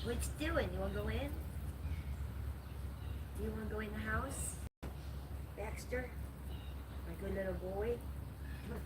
What you doing? You want to go in? Do you want to go in the house? Baxter? My good little boy? Come on.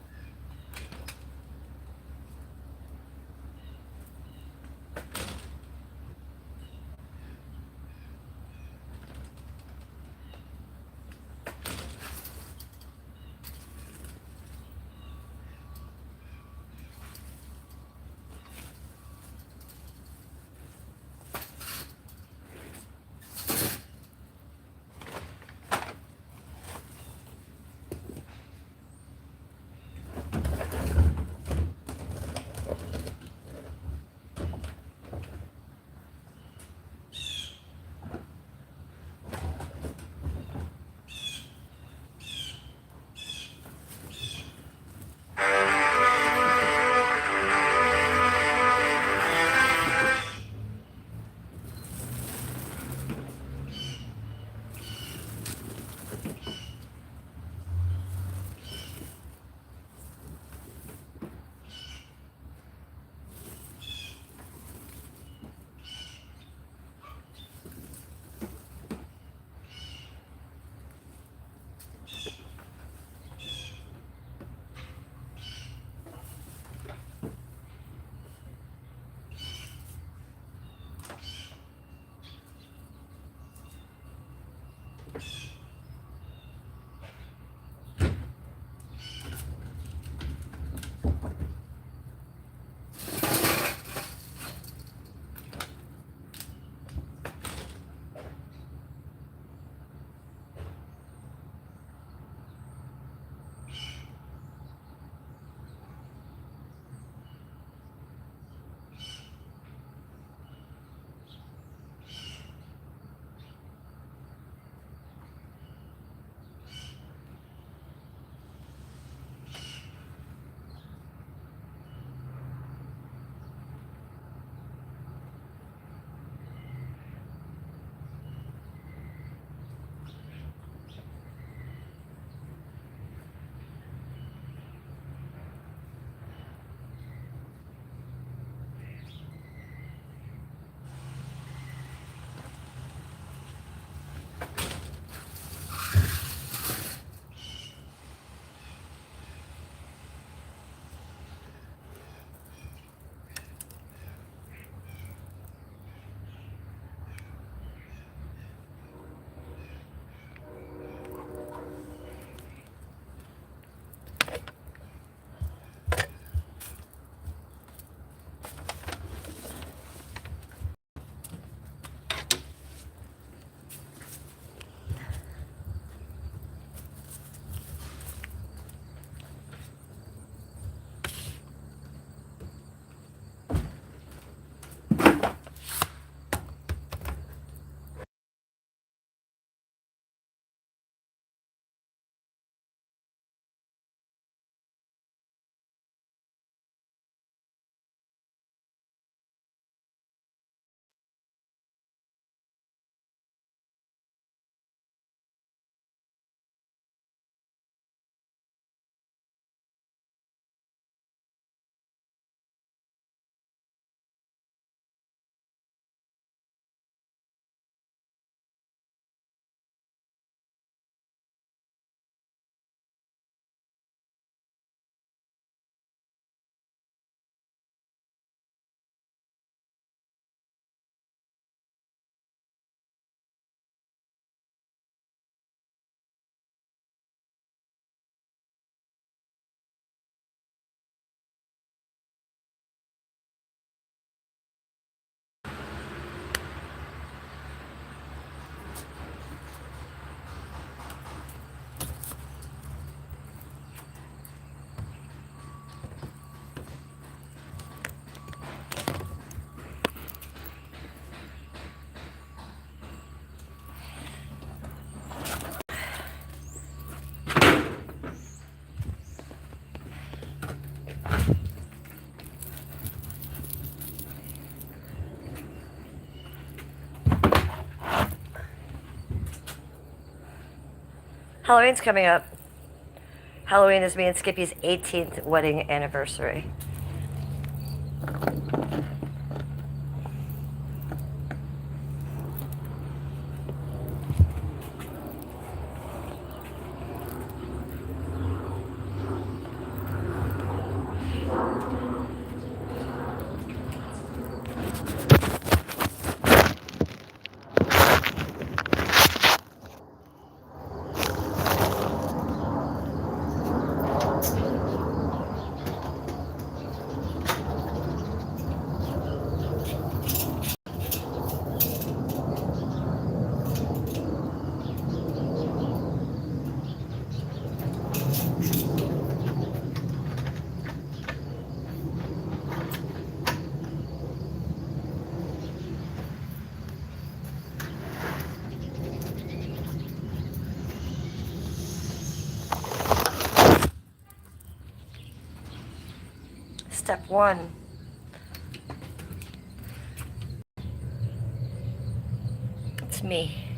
Halloween's coming up. Halloween is me and Skippy's 18th wedding anniversary. Step 1. It's me.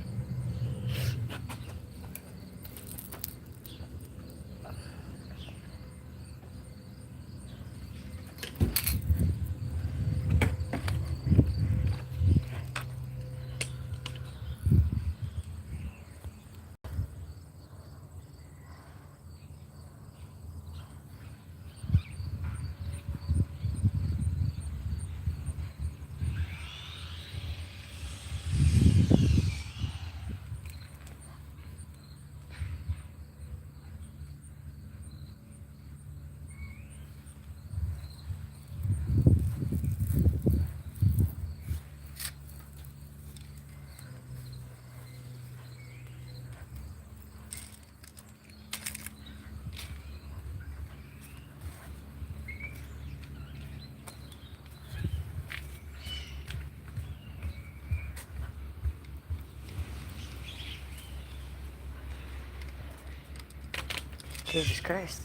Jesus Christ.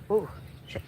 Ooh, shit.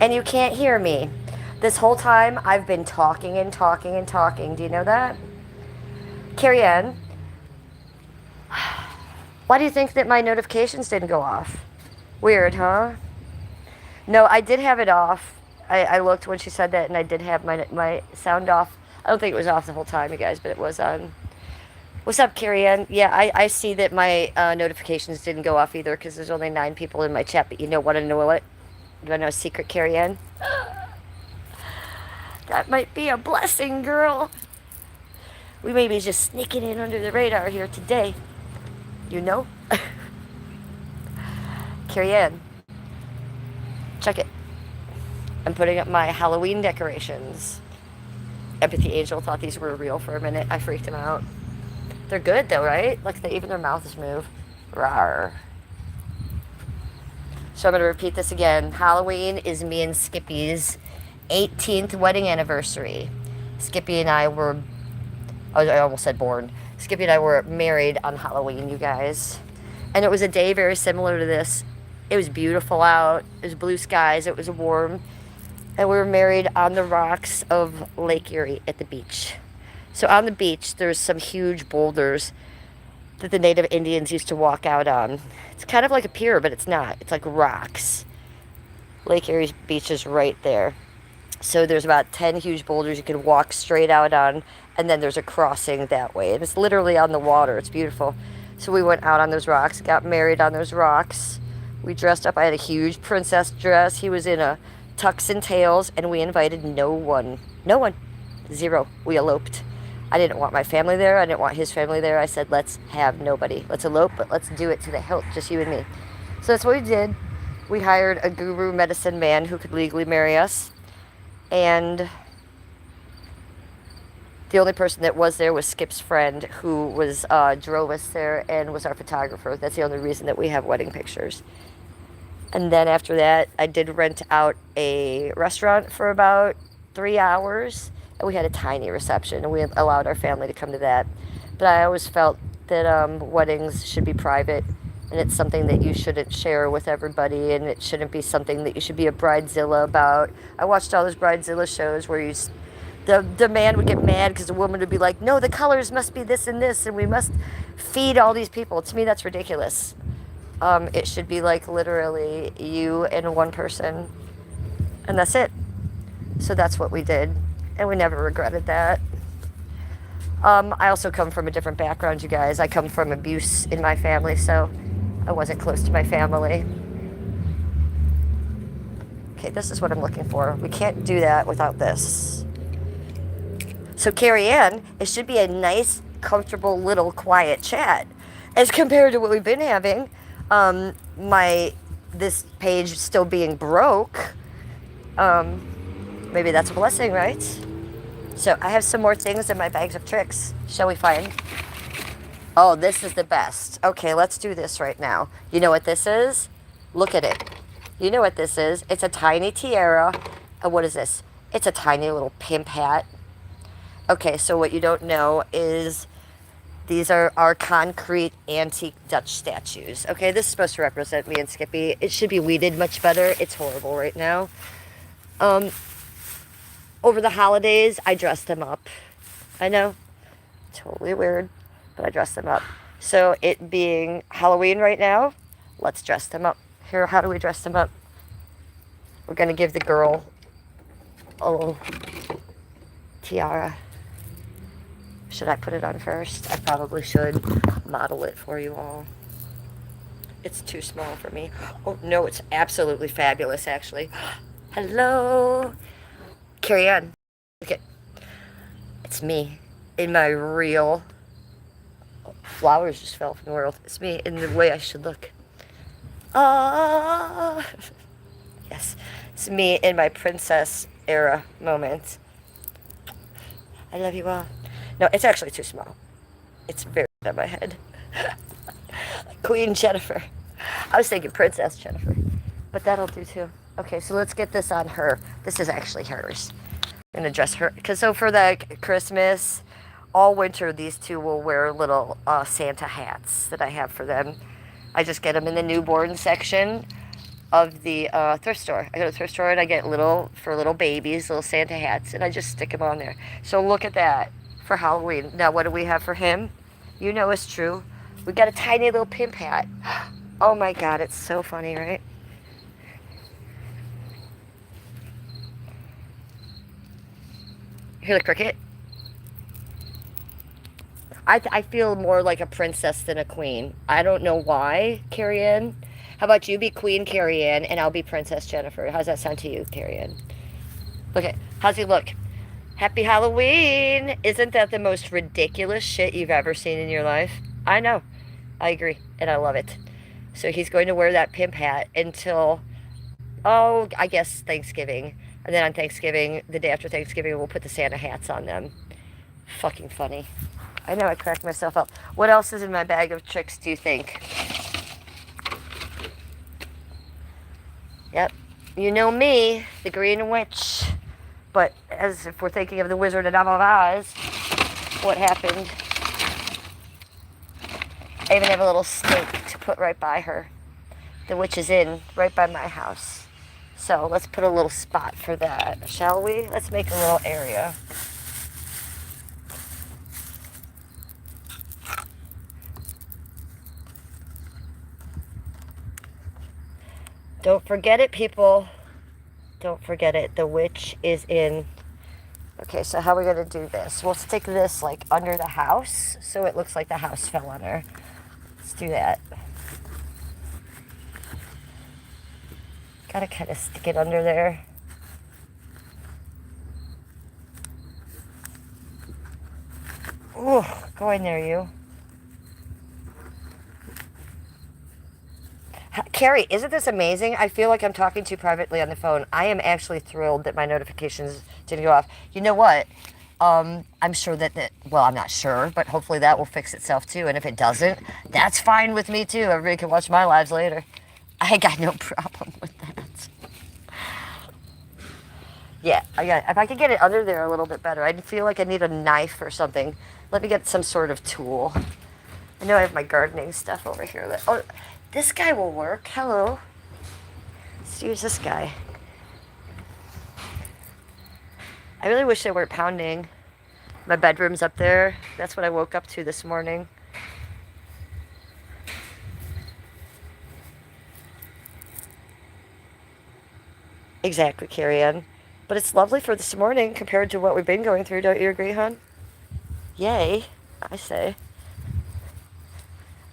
And you can't hear me. This whole time, I've been talking and talking and talking. Do you know that? Carrie Ann, why do you think that my notifications didn't go off? Weird, huh? No, I did have it off. I looked when she said that, and I did have my sound off. I don't think it was off the whole time, you guys, but it was on. What's up, Carrie Ann? Yeah, I see that my notifications didn't go off either because there's only 9 people in my chat, but you know what? I know what? Do I know a secret, Carrie Ann? That might be a blessing, girl. We may be just sneaking in under the radar here today. You know? Carrie Ann, check it. I'm putting up my Halloween decorations. Empathy Angel thought these were real for a minute. I freaked him out. They're good though, right? Like even their mouths move. Rawr. So I'm going to repeat this again. Halloween is me and Skippy's 18th wedding anniversary. Skippy and I were, I almost said born. Skippy and I were married on Halloween, you guys. And it was a day very similar to this. It was beautiful out. It was blue skies. It was warm. And we were married on the rocks of Lake Erie at the beach. So on the beach, there's some huge boulders that the native Indians used to walk out on. It's kind of like a pier, but it's not. It's like rocks. Lake Erie's beach is right there. So there's about 10 huge boulders you can walk straight out on, and then there's a crossing that way. And it's literally on the water. It's beautiful. So we went out on those rocks, got married on those rocks. We dressed up. I had a huge princess dress. He was in a tux and tails, and we invited no one. No one. Zero. We eloped. I didn't want my family there. I didn't want his family there. I said, let's have nobody. Let's elope, but let's do it to the hilt, just you and me. So that's what we did. We hired a guru medicine man who could legally marry us. And the only person that was there was Skip's friend, who was drove us there and was our photographer. That's the only reason that we have wedding pictures. And then after that, I did rent out a restaurant for about 3 hours. And we had a tiny reception, and we allowed our family to come to that. But I always felt that weddings should be private, and it's something that you shouldn't share with everybody, and it shouldn't be something that you should be a bridezilla about. I watched all those bridezilla shows where the man would get mad because the woman would be like, no, the colors must be this and this, and we must feed all these people. To me, that's ridiculous. It should be like literally you and one person, and that's it. So that's what we did. And we never regretted that. I also come from a different background, you guys. I come from abuse in my family, so I wasn't close to my family. Okay, this is what I'm looking for. We can't do that without this. So Carrie Ann, it should be a nice, comfortable, little, quiet chat. As compared to what we've been having, this page still being broke, maybe that's a blessing, right? So I have some more things in my bags of tricks. Shall we find? Oh, this is the best. Okay, let's do this right now. You know what this is? Look at it. You know what this is? It's a tiny tiara. What is this? It's a tiny little pimp hat. Okay, so what you don't know is these are our concrete antique Dutch statues. Okay, this is supposed to represent me and Skippy. It should be weeded much better. It's horrible right now. Over the holidays, I dressed them up. I know, totally weird, but I dressed them up. So it being Halloween right now, let's dress them up. Here, how do we dress them up? We're going to give the girl a little tiara. Should I put it on first? I probably should model it for you all. It's too small for me. Oh, no, it's absolutely fabulous, actually. Hello. Carrie Ann. Look at, it's me in my real, flowers just fell from the world. It's me in the way I should look. Ah, yes, it's me in my princess era moment. I love you all. No, it's actually too small. It's very on my head. Queen Jennifer. I was thinking Princess Jennifer, but that'll do too. Okay, so let's get this on her. This is actually hers. I'm gonna dress her, because so for the Christmas, all winter, these two will wear little Santa hats that I have for them. I just get them in the newborn section. of the thrift store. I go to the thrift store and I get little babies, little Santa hats, and I just stick them on there. So look at that for Halloween. Now, what do we have for him? You know it's true. We got a tiny little pimp hat. Oh my God, it's so funny, right? Hear the cricket? I feel more like a princess than a queen. I don't know why, Carrie Ann. How about you be Queen Carrie Ann and I'll be Princess Jennifer? How's that sound to you, Carrie Ann? Okay, how's he look? Happy Halloween! Isn't that the most ridiculous shit you've ever seen in your life? I know. I agree, and I love it. So he's going to wear that pimp hat until, oh, I guess Thanksgiving. And then on Thanksgiving, the day after Thanksgiving, we'll put the Santa hats on them. Fucking funny. I know I cracked myself up. What else is in my bag of tricks, do you think? Yep. You know me, the Green Witch. But as if we're thinking of the Wizard of Oz, what happened? I even have a little stake to put right by her. The witch is in, right by my house. So let's put a little spot for that, shall we? Let's make a little area. Don't forget it, people. Don't forget it. The witch is in. Okay, so how are we going to do this? We'll stick this like under the house so it looks like the house fell on her. Let's do that. Gotta kind of stick it under there. Ooh, go in there, you. Carrie, isn't this amazing? I feel like I'm talking to you privately on the phone. I am actually thrilled that my notifications didn't go off. You know what? I'm sure well, I'm not sure, but hopefully that will fix itself too. And if it doesn't, that's fine with me too. Everybody can watch my lives later. I got no problem with that. Yeah, if I could get it under there a little bit better. I feel like I need a knife or something. Let me get some sort of tool. I know I have my gardening stuff over here. Oh, this guy will work. Hello. Let's use this guy. I really wish they weren't pounding. My bedroom's up there. That's what I woke up to this morning. Exactly, Carrie Ann. But it's lovely for this morning compared to what we've been going through. Don't you agree, hon? Yay, I say.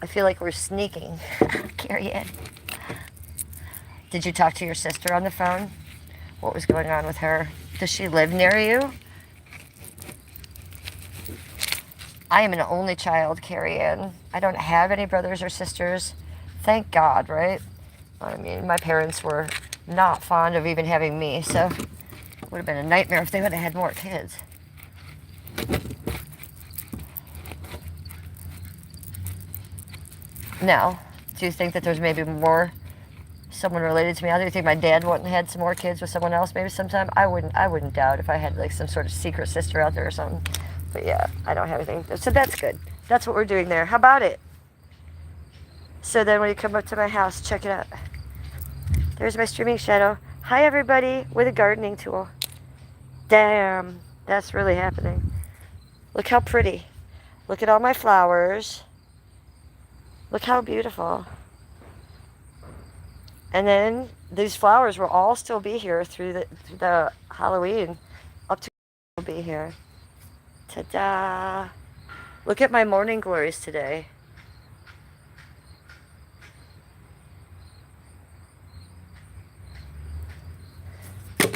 I feel like we're sneaking. Carrie Ann. Did you talk to your sister on the phone? What was going on with her? Does she live near you? I am an only child, Carrie Ann. I don't have any brothers or sisters. Thank God, right? I mean, my parents were not fond of even having me, so it would have been a nightmare if they would have had more kids. Now, do you think that there's maybe someone related to me? I do think my dad wouldn't have had some more kids with someone else maybe sometime. I wouldn't doubt if I had like some sort of secret sister out there or something. But yeah, I don't have anything. So that's good. That's what we're doing there. How about it? So then when you come up to my house, check it out. There's my streaming shadow. Hi everybody with a gardening tool. Damn, that's really happening. Look how pretty. Look at all my flowers. Look how beautiful. And then these flowers will all still be here through the Halloween. Up to will be here. Ta-da! Look at my morning glories today.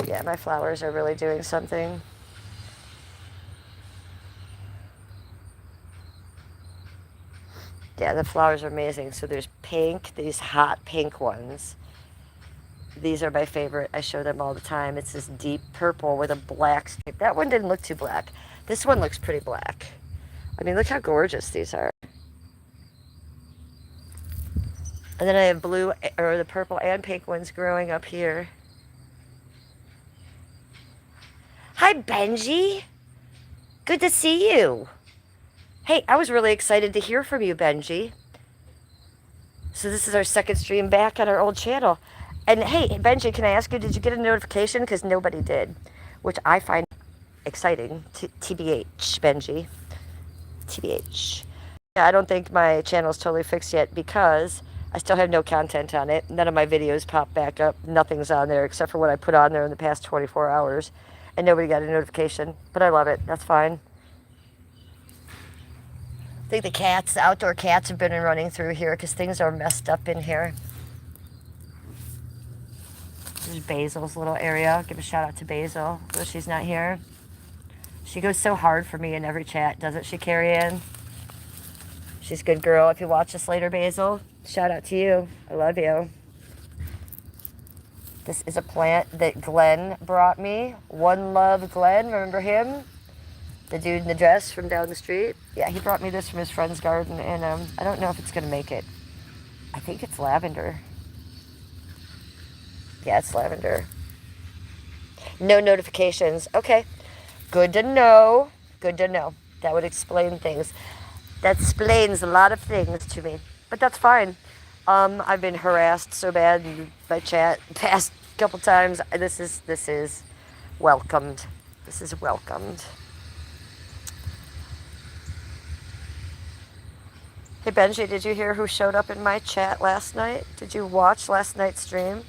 Yeah, my flowers are really doing something. Yeah, the flowers are amazing. So there's pink, these hot pink ones. These are my favorite. I show them all the time. It's this deep purple with a black stripe. That one didn't look too black. This one looks pretty black. I mean, look how gorgeous these are. And then I have blue, or the purple and pink ones growing up here. Hi, Benji. Good to see you. Hey, I was really excited to hear from you, Benji. So this is our second stream back on our old channel. And hey, Benji, can I ask you, did you get a notification? Because nobody did, which I find exciting. TBH, Benji. TBH. Yeah, I don't think my channel is totally fixed yet because I still have no content on it. None of my videos pop back up. Nothing's on there except for what I put on there in the past 24 hours. And nobody got a notification. But I love it. That's fine. I think the outdoor cats have been running through here because things are messed up in here. This is Basil's little area. I'll give a shout out to Basil, though she's not here. She goes so hard for me in every chat, doesn't she, Carrie Ann? She's a good girl. If you watch this later, Basil, shout out to you. I love you. This is a plant that Glenn brought me. One Love Glenn, remember him? The dude in the dress from down the street. Yeah, he brought me this from his friend's garden, and I don't know if it's going to make it. I think it's lavender. Yeah, it's lavender. No notifications. Okay. Good to know. Good to know. That would explain things. That explains a lot of things to me. But that's fine. I've been harassed so bad in my chat past couple times. This is welcomed. This is welcomed. Hey Benji, did you hear who showed up in my chat last night? Did you watch last night's stream?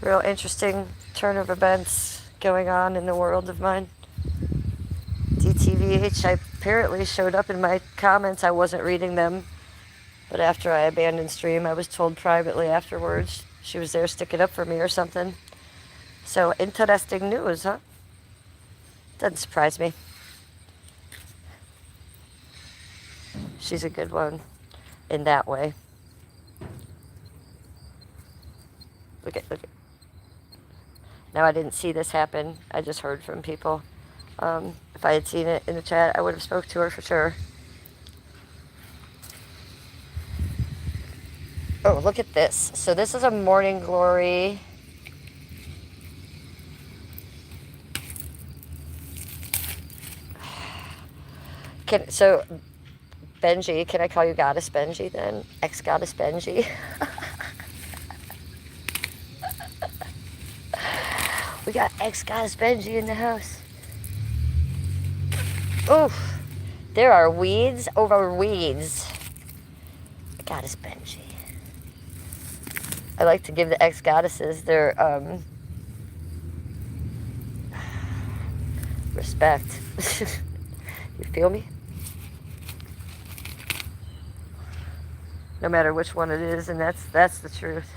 Real interesting turn of events going on in the world of mine. DTVH apparently showed up in my comments. I wasn't reading them, but after I abandoned stream, I was told privately afterwards she was there sticking up for me or something. So interesting news, huh? Doesn't surprise me. She's a good one in that way. Look at. Now, I didn't see this happen. I just heard from people. If I had seen it in the chat, I would have spoke to her for sure. Oh, look at this. So this is a Morning Glory. So, Benji, can I call you Goddess Benji then? Ex-Goddess Benji? We got ex-Goddess Benji in the house. Oof. There are weeds over weeds. Goddess Benji. I like to give the ex-goddesses their respect. You feel me? No matter which one it is, and that's the truth.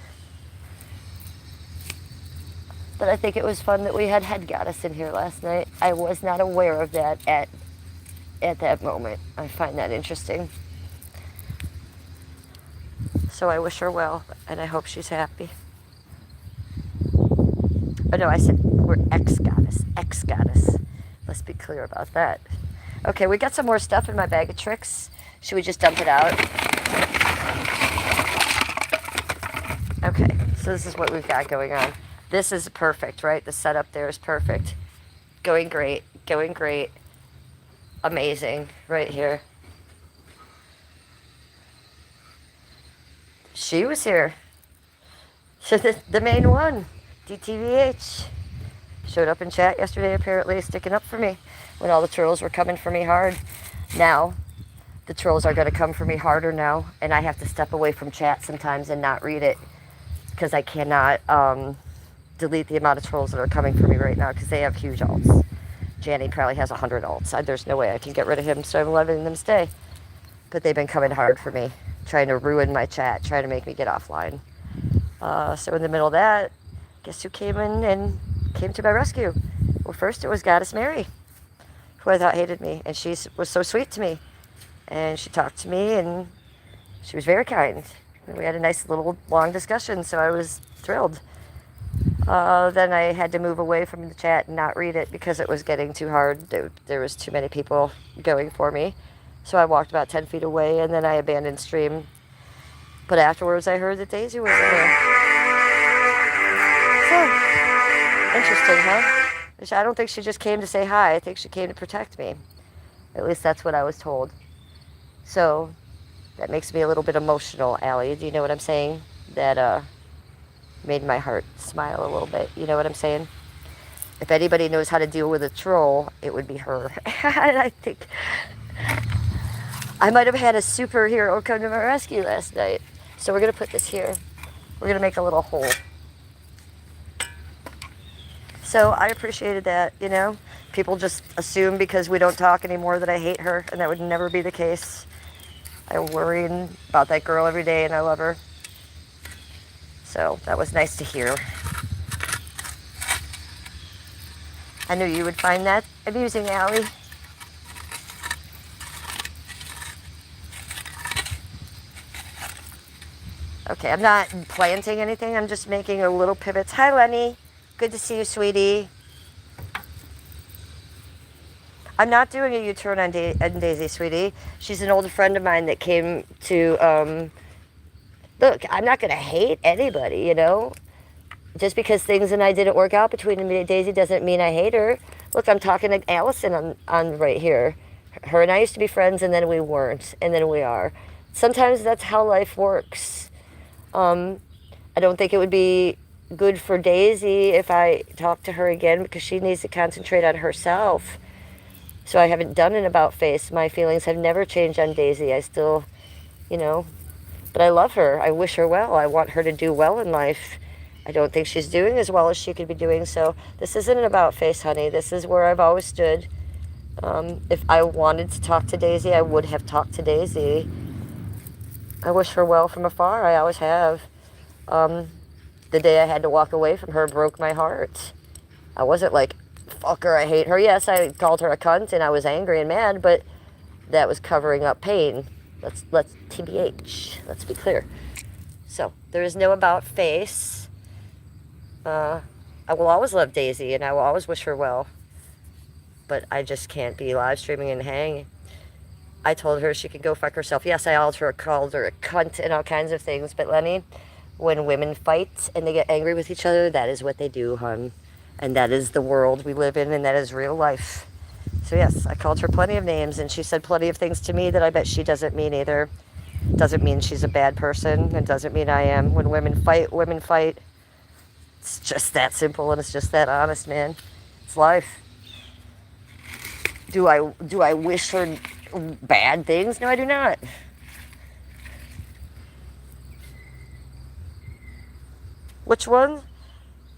But I think it was fun that we had head goddess in here last night. I was not aware of that at that moment. I find that interesting. So I wish her well, and I hope she's happy. Oh no, I said we're ex-goddess. Ex-goddess. Let's be clear about that. Okay, we got some more stuff in my bag of tricks. Should we just dump it out? Okay, so this is what we've got going on. This is perfect, right? The setup there is perfect. Going great. Going great. Amazing. Right here. She was here. The main one. DTVH. Showed up in chat yesterday, apparently, sticking up for me when all the trolls were coming for me hard. Now, the trolls are going to come for me harder now, and I have to step away from chat sometimes and not read it because I cannot delete the amount of trolls that are coming for me right now because they have huge alts. Janny probably has 100 alts. There's no way I can get rid of him, so I'm letting them stay. But they've been coming hard for me, trying to ruin my chat, trying to make me get offline. So in the middle of that, guess who came in and came to my rescue? Well, first it was Goddess Mary, who I thought hated me, and she was so sweet to me. And she talked to me, and she was very kind. And we had a nice little long discussion, so I was thrilled. Then I had to move away from the chat and not read it because it was getting too hard. There was too many people going for me. So I walked about 10 feet away, and then I abandoned stream. But afterwards, I heard that Daisy was in there. So, interesting, huh? I don't think she just came to say hi. I think she came to protect me. At least that's what I was told. So, That makes me a little bit emotional, Allie. Do you know what I'm saying? That made my heart smile a little bit. You know what I'm saying? If anybody knows how to deal with a troll, it would be her. And I think I might have had a superhero come to my rescue last night. So we're going to put this here. We're going to make a little hole. So I appreciated that, you know. People just assume because we don't talk anymore that I hate her, and that would never be the case. I worry about that girl every day, and I love her. So that was nice to hear. I knew you would find that amusing, Allie. Okay, I'm not planting anything. I'm just making a little pivots. Hi, Lenny. Good to see you, sweetie. I'm not doing a U-turn on Daisy, sweetie. She's an old friend of mine that came to, look, I'm not going to hate anybody, you know? Just because things and I didn't work out between me and Daisy doesn't mean I hate her. Look, I'm talking to Allison on right here. Her and I used to be friends, and then we weren't, and then we are. Sometimes that's how life works. I don't think it would be good for Daisy if I talk to her again because she needs to concentrate on herself. So I haven't done an about face. My feelings have never changed on Daisy. I still, you know, but I love her. I wish her well. I want her to do well in life. I don't think she's doing as well as she could be doing. So this isn't an about face, honey. This is where I've always stood. If I wanted to talk to Daisy, I would have talked to Daisy. I wish her well from afar. I always have. The day I had to walk away from her broke my heart. I wasn't like, fuck her, I hate her. Yes, I called her a cunt and I was angry and mad, but that was covering up pain. Let's TBH. Let's be clear. So there is no about face. I will always love Daisy and I will always wish her well. But I just can't be live streaming and hang. I told her she could go fuck herself. Yes, I called her a cunt and all kinds of things. But Lenny, when women fight and they get angry with each other, that is what they do, hon. And that is the world we live in, and that is real life. So yes, I called her plenty of names, and she said plenty of things to me that I bet she doesn't mean either. Doesn't mean she's a bad person, and doesn't mean I am. When women fight, women fight. It's just that simple, and it's just that honest, man. It's life. Do I wish her bad things? No, I do not. Which one?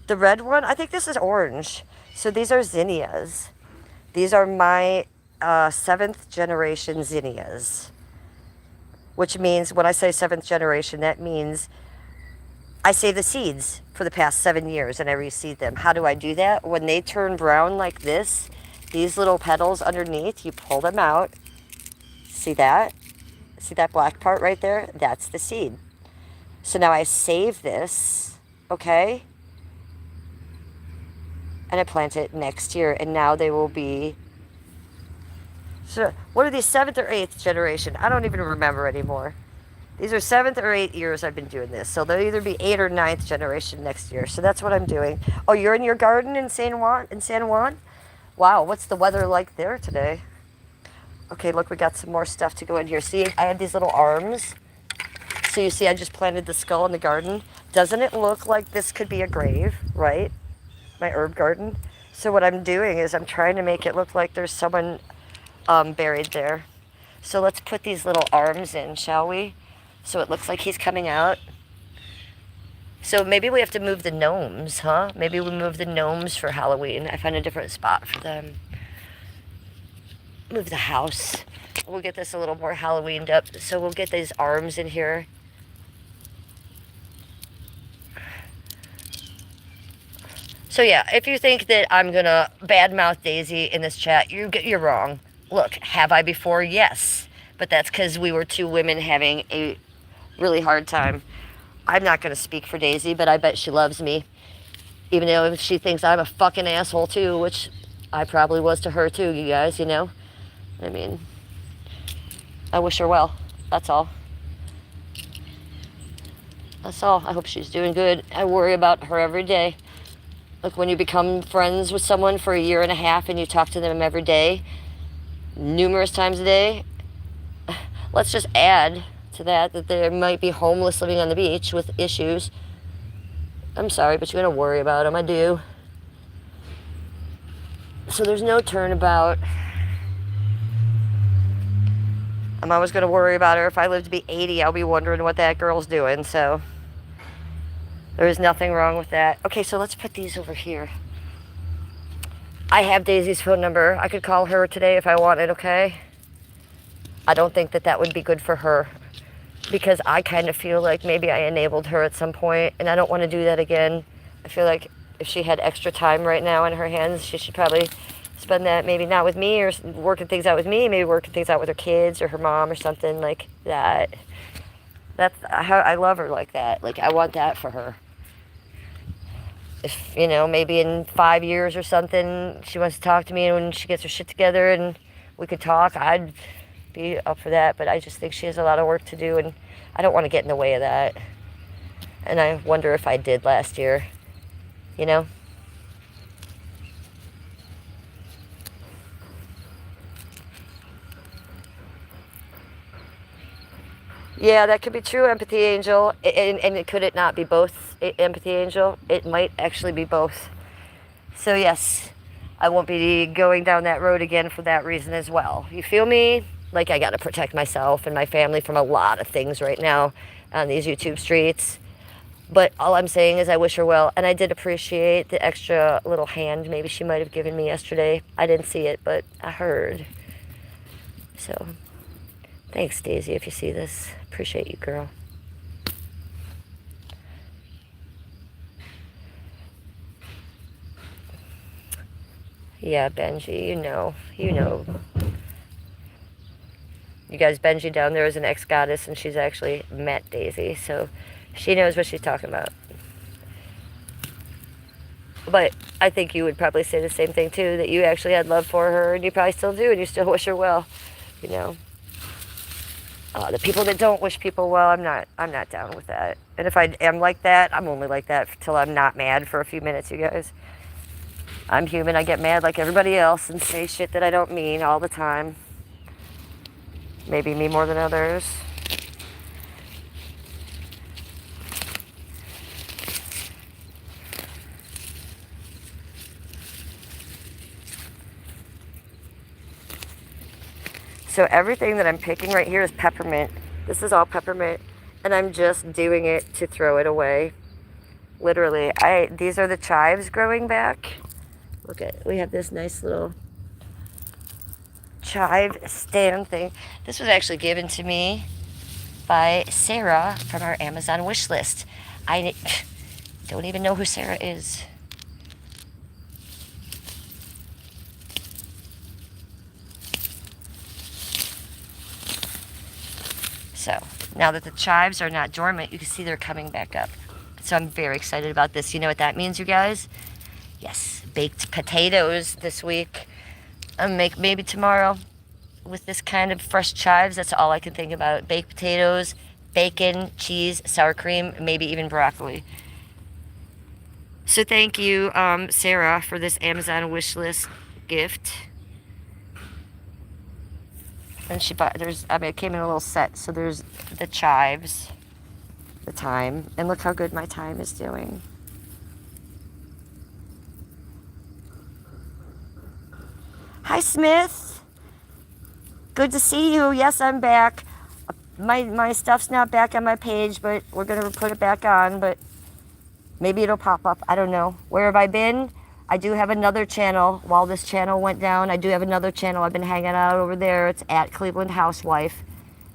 The red one? I think this is orange. So these are zinnias. These are my 7th generation zinnias. Which means, when I say 7th generation, that means I save the seeds for the past 7 years and I reseed them. How do I do that? When they turn brown like this, these little petals underneath, you pull them out. See that? See that black part right there? That's the seed. So now I save this. Okay? And I plant it next year, and now they will be, so what are these, 7th or 8th generation? I don't even remember anymore. These are 7th or 8th years I've been doing this, so they'll either be 8th or 9th generation next year. So that's what I'm doing. Oh, you're in your garden in San Juan? Wow, what's the weather like there today? Okay, look, we got some more stuff to go in here. See, I have these little arms. So you see, I just planted the skull in the garden. Doesn't it look like this could be a grave, right? My herb garden. So what I'm doing is I'm trying to make it look like there's someone buried there. So let's put these little arms in, shall we? So it looks like he's coming out. So maybe we have to move the gnomes, huh? Maybe we move the gnomes for Halloween. I find a different spot for them. Move the house. We'll get this a little more Halloweened up. So we'll get these arms in here. So yeah, if you think that I'm going to badmouth Daisy in this chat, you're wrong. Look, have I before? Yes. But that's because we were two women having a really hard time. I'm not going to speak for Daisy, but I bet she loves me. Even though she thinks I'm a fucking asshole too, which I probably was to her too, you guys, you know? I mean, I wish her well. That's all. That's all. I hope she's doing good. I worry about her every day. Like when you become friends with someone for a year and a half and you talk to them every day, numerous times a day, let's just add to that they might be homeless living on the beach with issues. I'm sorry, but you're going to worry about them. I do. So there's no turnabout. I'm always going to worry about her. If I live to be 80, I'll be wondering what that girl's doing. So there is nothing wrong with that. Okay, so let's put these over here. I have Daisy's phone number. I could call her today if I wanted, okay? I don't think that would be good for her because I kind of feel like maybe I enabled her at some point, and I don't want to do that again. I feel like if she had extra time right now in her hands, she should probably spend that maybe not with me or working things out with me, maybe working things out with her kids or her mom or something like that. That's how I love her like that. Like, I want that for her. If, maybe in 5 years or something, she wants to talk to me and when she gets her shit together and we could talk, I'd be up for that. But I just think she has a lot of work to do and I don't want to get in the way of that. And I wonder if I did last year, Yeah, that could be true, Empathy Angel. And could it not be both, Empathy Angel? It might actually be both. So yes, I won't be going down that road again for that reason as well. You feel me? Like, I got to protect myself and my family from a lot of things right now on these YouTube streets. But all I'm saying is I wish her well. And I did appreciate the extra little hand maybe she might have given me yesterday. I didn't see it, but I heard. So thanks, Daisy, if you see this. Appreciate you, girl. Yeah, Benji, you know. You guys, Benji down there is an ex-goddess, and she's actually met Daisy, so she knows what she's talking about. But I think you would probably say the same thing, too, that you actually had love for her, and you probably still do, and you still wish her well, The people that don't wish people well, I'm not down with that. And if I am like that, I'm only like that till I'm not mad for a few minutes, you guys. I'm human. I get mad like everybody else and say shit that I don't mean all the time. Maybe me more than others. So everything that I'm picking right here is peppermint. This is all peppermint. And I'm just doing it to throw it away. Literally. These are the chives growing back. Look at, we have this nice little chive stand thing. This was actually given to me by Sarah from our Amazon wish list. I don't even know who Sarah is. So now that the chives are not dormant, you can see they're coming back up. So I'm very excited about this. You know what that means, you guys? Yes, baked potatoes this week. I'll make maybe tomorrow with this kind of fresh chives. That's all I can think about. Baked potatoes, bacon, cheese, sour cream, maybe even broccoli. So thank you, Sarah, for this Amazon wish list gift. And she bought, it came in a little set. So there's the chives, the thyme, and look how good my thyme is doing. Hi, Smith. Good to see you. Yes, I'm back. My stuff's not back on my page, but we're going to put it back on, but maybe it'll pop up. I don't know. Where have I been? I do have another channel. While this channel went down, I do have another channel. I've been hanging out over there. It's at Cleveland Housewife,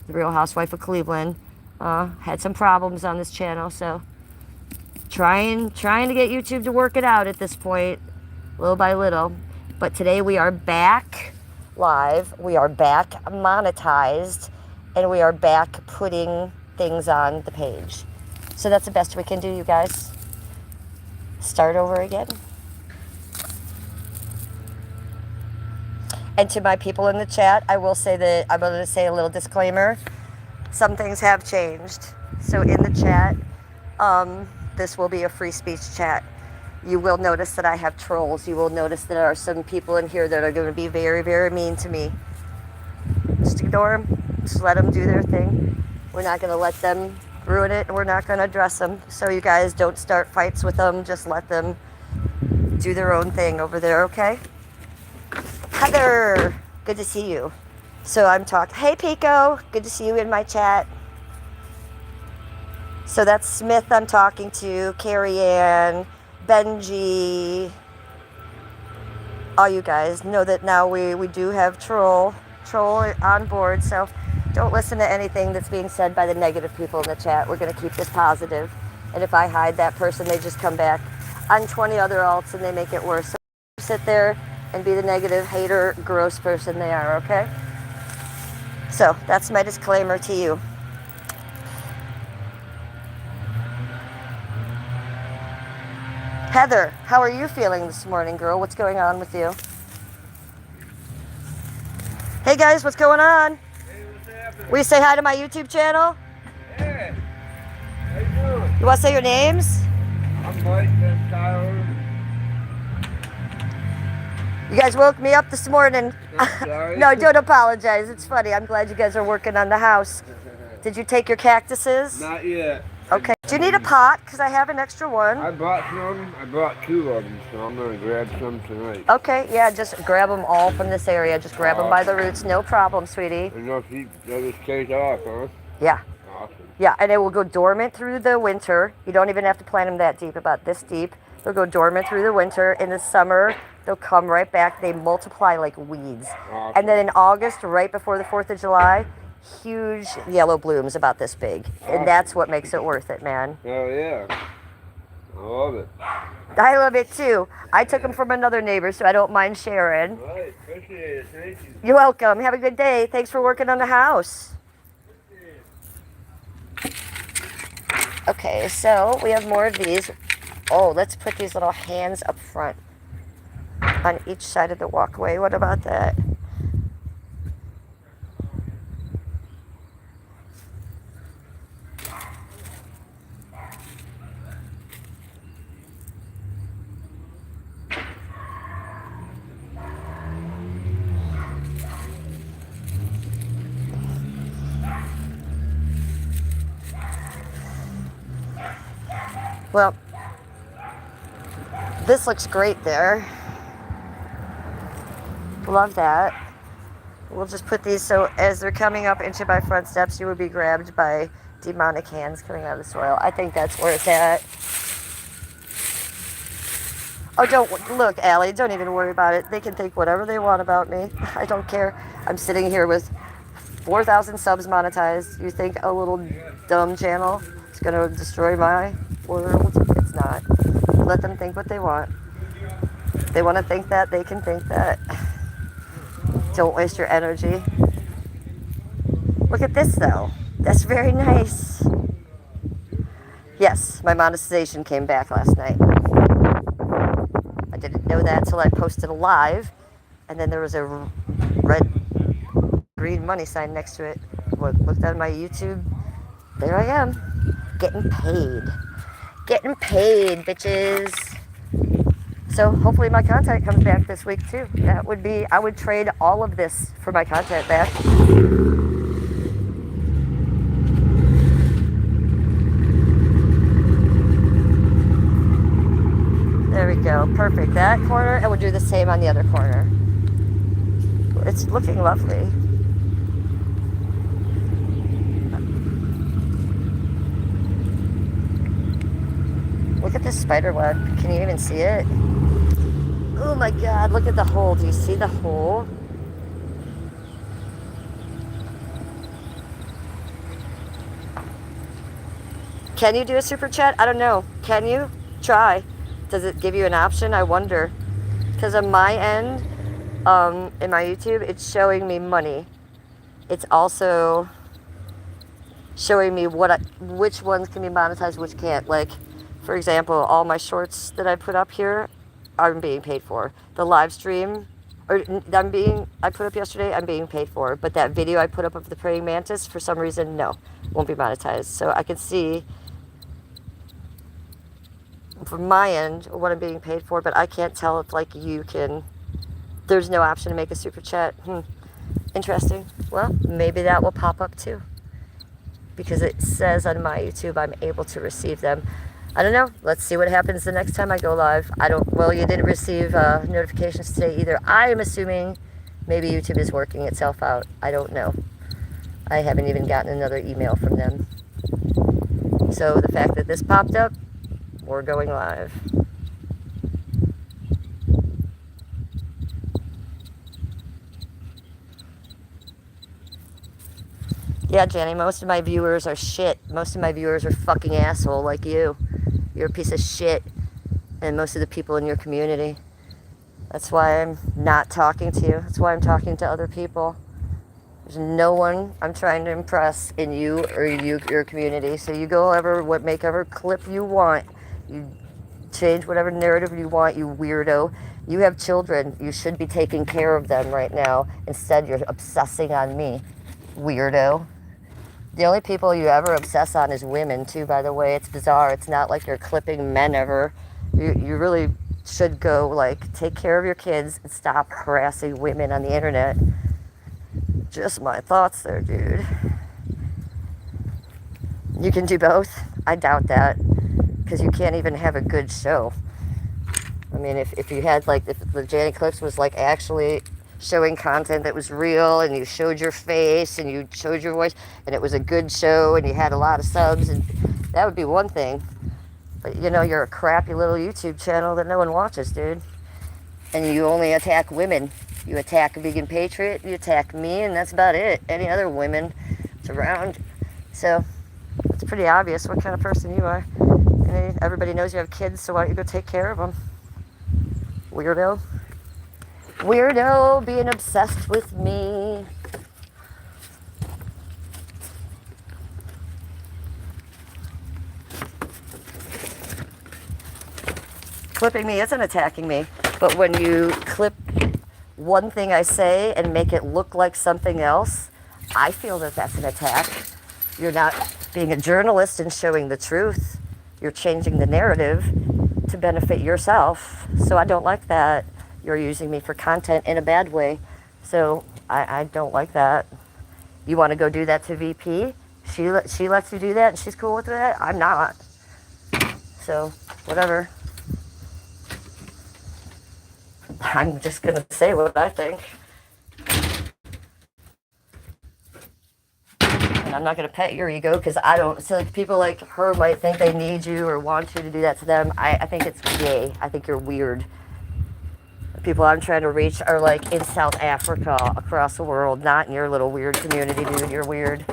the Real Housewife of Cleveland. Had some problems on this channel, so trying to get YouTube to work it out at this point, little by little. But today we are back live, we are back monetized, and we are back putting things on the page. So that's the best we can do, you guys. Start over again. And to my people in the chat, I will say that I'm going to say a little disclaimer. Some things have changed. So in the chat, this will be a free speech chat. You will notice that I have trolls. You will notice that there are some people in here that are going to be very, very mean to me. Just ignore them. Just let them do their thing. We're not going to let them ruin it, and we're not going to address them. So you guys don't start fights with them. Just let them do their own thing over there, okay? Heather, good to see you. So I'm talking. Hey, Pico, good to see you in my chat. So that's Smith I'm talking to, Carrie Ann, Benji. All you guys know that now we do have Troll on board. So don't listen to anything that's being said by the negative people in the chat. We're going to keep this positive. And if I hide that person, they just come back on 20 other alts and they make it worse. So sit there and be the negative, hater, gross person they are, okay? So that's my disclaimer to you. Heather, how are you feeling this morning, girl? What's going on with you? Hey guys, what's going on? Hey, what's happening? Will you say hi to my YouTube channel? Hey, how you doing? You want to say your names? I'm Mike and Tyler. You guys woke me up this morning. I'm sorry. No, don't apologize. It's funny. I'm glad you guys are working on the house. Did you take your cactuses? Not yet. Okay. Do you need a pot? Because I have an extra one. I bought some. I brought 2 of them, so I'm going to grab some tonight. Okay, yeah, just grab them all from this area. Just grab them by the roots. No problem, sweetie. And they'll keep this case off, huh? Yeah. Awesome. Yeah, and it will go dormant through the winter. You don't even have to plant them that deep, about this deep. They'll go dormant through the winter. In the summer, they'll come right back. They multiply like weeds. Awesome. And then in August, right before the 4th of July, huge yellow blooms about this big. And that's what makes it worth it, man. Oh, yeah. I love it. I love it too. I took them from another neighbor, so I don't mind sharing. All right, appreciate it. Thank you. You're welcome. Have a good day. Thanks for working on the house. Okay, so we have more of these. Oh, let's put these little hands up front on each side of the walkway. What about that? Well, this looks great there. Love that. We'll just put these so as they're coming up into my front steps, you would be grabbed by demonic hands coming out of the soil. I think that's where it's at. Oh, don't look, Allie. Don't even worry about it. They can think whatever they want about me. I don't care. I'm sitting here with 4,000 subs monetized. You think a little dumb channel is going to destroy my world? It's not. Let them think what they want. If they want to think that, they can think that. Don't waste your energy. Look at this, though. That's very nice. Yes, my monetization came back last night. I didn't know that until I posted a live, and then there was a red, green money sign next to it. Looked at my YouTube. There I am, getting paid. Getting paid, bitches. So hopefully my content comes back this week too. That would be, I would trade all of this for my content back. There we go, perfect. That corner, and we'll do the same on the other corner. It's looking lovely. Look at this spider web. Can you even see it? Oh my God, look at the hole. Do you see the hole? Can you do a super chat? I don't know. Can you? Try. Does it give you an option? I wonder. Because on my end, in my YouTube, it's showing me money. It's also showing me which ones can be monetized, which can't. Like, for example, all my shorts that I put up here, I'm being paid for. The live stream, I put up yesterday, I'm being paid for. But that video I put up of the praying mantis, for some reason, no, won't be monetized. So I can see from my end what I'm being paid for, but I can't tell if like you can. There's no option to make a super chat. Interesting. Well, maybe that will pop up too. because it says on my YouTube I'm able to receive them. I don't know. Let's see what happens the next time I go live. I don't, well, you didn't receive notifications today either. I am assuming maybe YouTube is working itself out. I don't know. I haven't even gotten another email from them. So the fact that this popped up, we're going live. Yeah, Jenny, most of my viewers are shit. Most of my viewers are fucking asshole like you. You're a piece of shit. And most of the people in your community. That's why I'm not talking to you. That's why I'm talking to other people. There's no one I'm trying to impress in you or your community. So you go make ever clip you want. You change whatever narrative you want, you weirdo. You have children. You should be taking care of them right now. Instead, you're obsessing on me, weirdo. The only people you ever obsess on is women, too, by the way. It's bizarre. It's not like you're clipping men ever. You really should go, like, take care of your kids and stop harassing women on the internet. Just my thoughts there, dude. You can do both? I doubt that, because you can't even have a good show. I mean, if you had, like, if the Janet Clips was, like, actually showing content that was real, and you showed your face, and you showed your voice, and it was a good show, and you had a lot of subs, and that would be one thing. But, you know, you're a crappy little YouTube channel that no one watches, dude. And you only attack women. You attack Vegan Patriot, you attack me, and that's about it. Any other women that's around. So, it's pretty obvious what kind of person you are. And everybody knows you have kids, so why don't you go take care of them? Weirdo. Weirdo being obsessed with me. Clipping me isn't attacking me, but when you clip one thing I say and make it look like something else, I feel that that's an attack. You're not being a journalist and showing the truth. You're changing the narrative to benefit yourself. So I don't like that. You're using me for content in a bad way. So I don't like that. You want to go do that to VP? She lets you do that and she's cool with that? I'm not. So, whatever. I'm just going to say what I think. And I'm not going to pet your ego because I don't. So like, people like her might think they need you or want you to do that to them. I think it's gay. I think you're weird. The people I'm trying to reach are like in South Africa, across the world, not in your little weird community, dude. You're weird.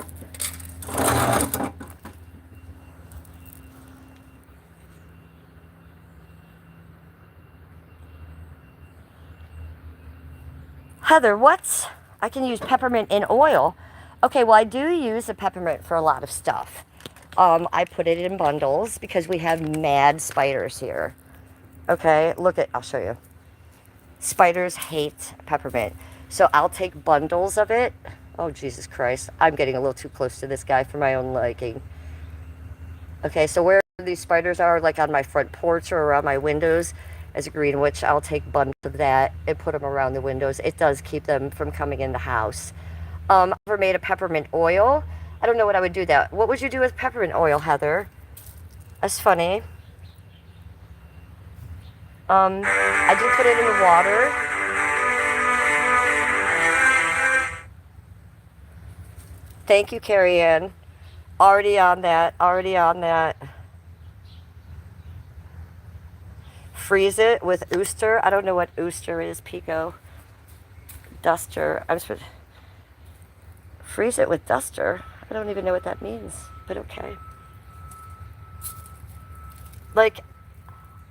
Heather, what? I can use peppermint in oil. Okay, well, I do use the peppermint for a lot of stuff. I put it in bundles because we have mad spiders here. Okay, I'll show you. Spiders hate peppermint. So I'll take bundles of it. Oh, Jesus Christ. I'm getting a little too close to this guy for my own liking. Okay, so where these spiders are, like on my front porch or around my windows, as a green witch, I'll take bundles of that and put them around the windows. It does keep them from coming in the house. I've never made a peppermint oil. I don't know what I would do that. What would you do with peppermint oil, Heather? That's funny. I do put it in the water. Thank you, Carrie Ann. Already on that. Already on that. Freeze it with Ooster. I don't know what Ooster is, Pico. Duster. I'm supposed to freeze it with Duster. I don't even know what that means, but okay. Like,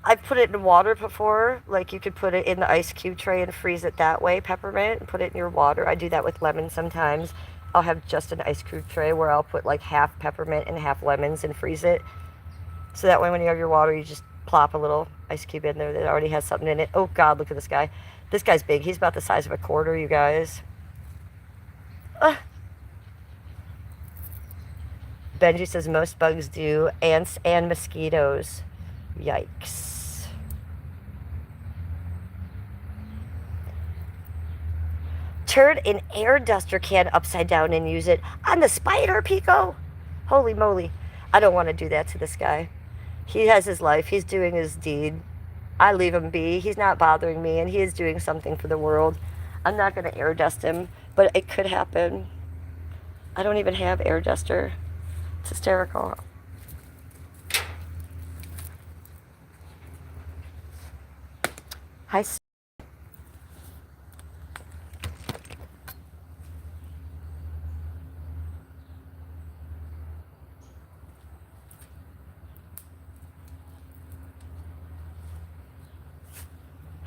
I've put it in water before. Like, you could put it in the ice cube tray and freeze it that way, peppermint, and put it in your water. I do that with lemon sometimes. I'll have just an ice cube tray where I'll put like half peppermint and half lemons and freeze it. So that way when you have your water, you just plop a little ice cube in there that already has something in it. Oh God, look at this guy. This guy's big. He's about the size of a quarter, you guys. Benji says most bugs do. Ants and mosquitoes. Yikes. Turn an air duster can upside down and use it on the spider, Pico. Holy moly. I don't want to do that to this guy. He has his life. He's doing his deed. I leave him be. He's not bothering me, and he is doing something for the world. I'm not going to air dust him, but it could happen. I don't even have air duster. It's hysterical. Hi.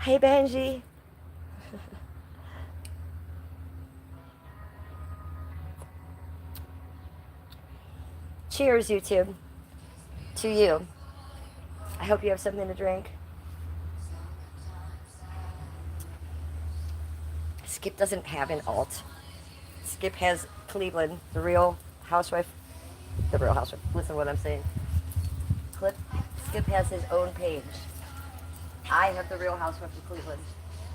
Hey, Benji. Cheers, YouTube. To you. I hope you have something to drink. Skip doesn't have an alt. Skip has Cleveland, the Real Housewife. The Real Housewife. Listen to what I'm saying. Skip has his own page. I have the Real Housewife of Cleveland.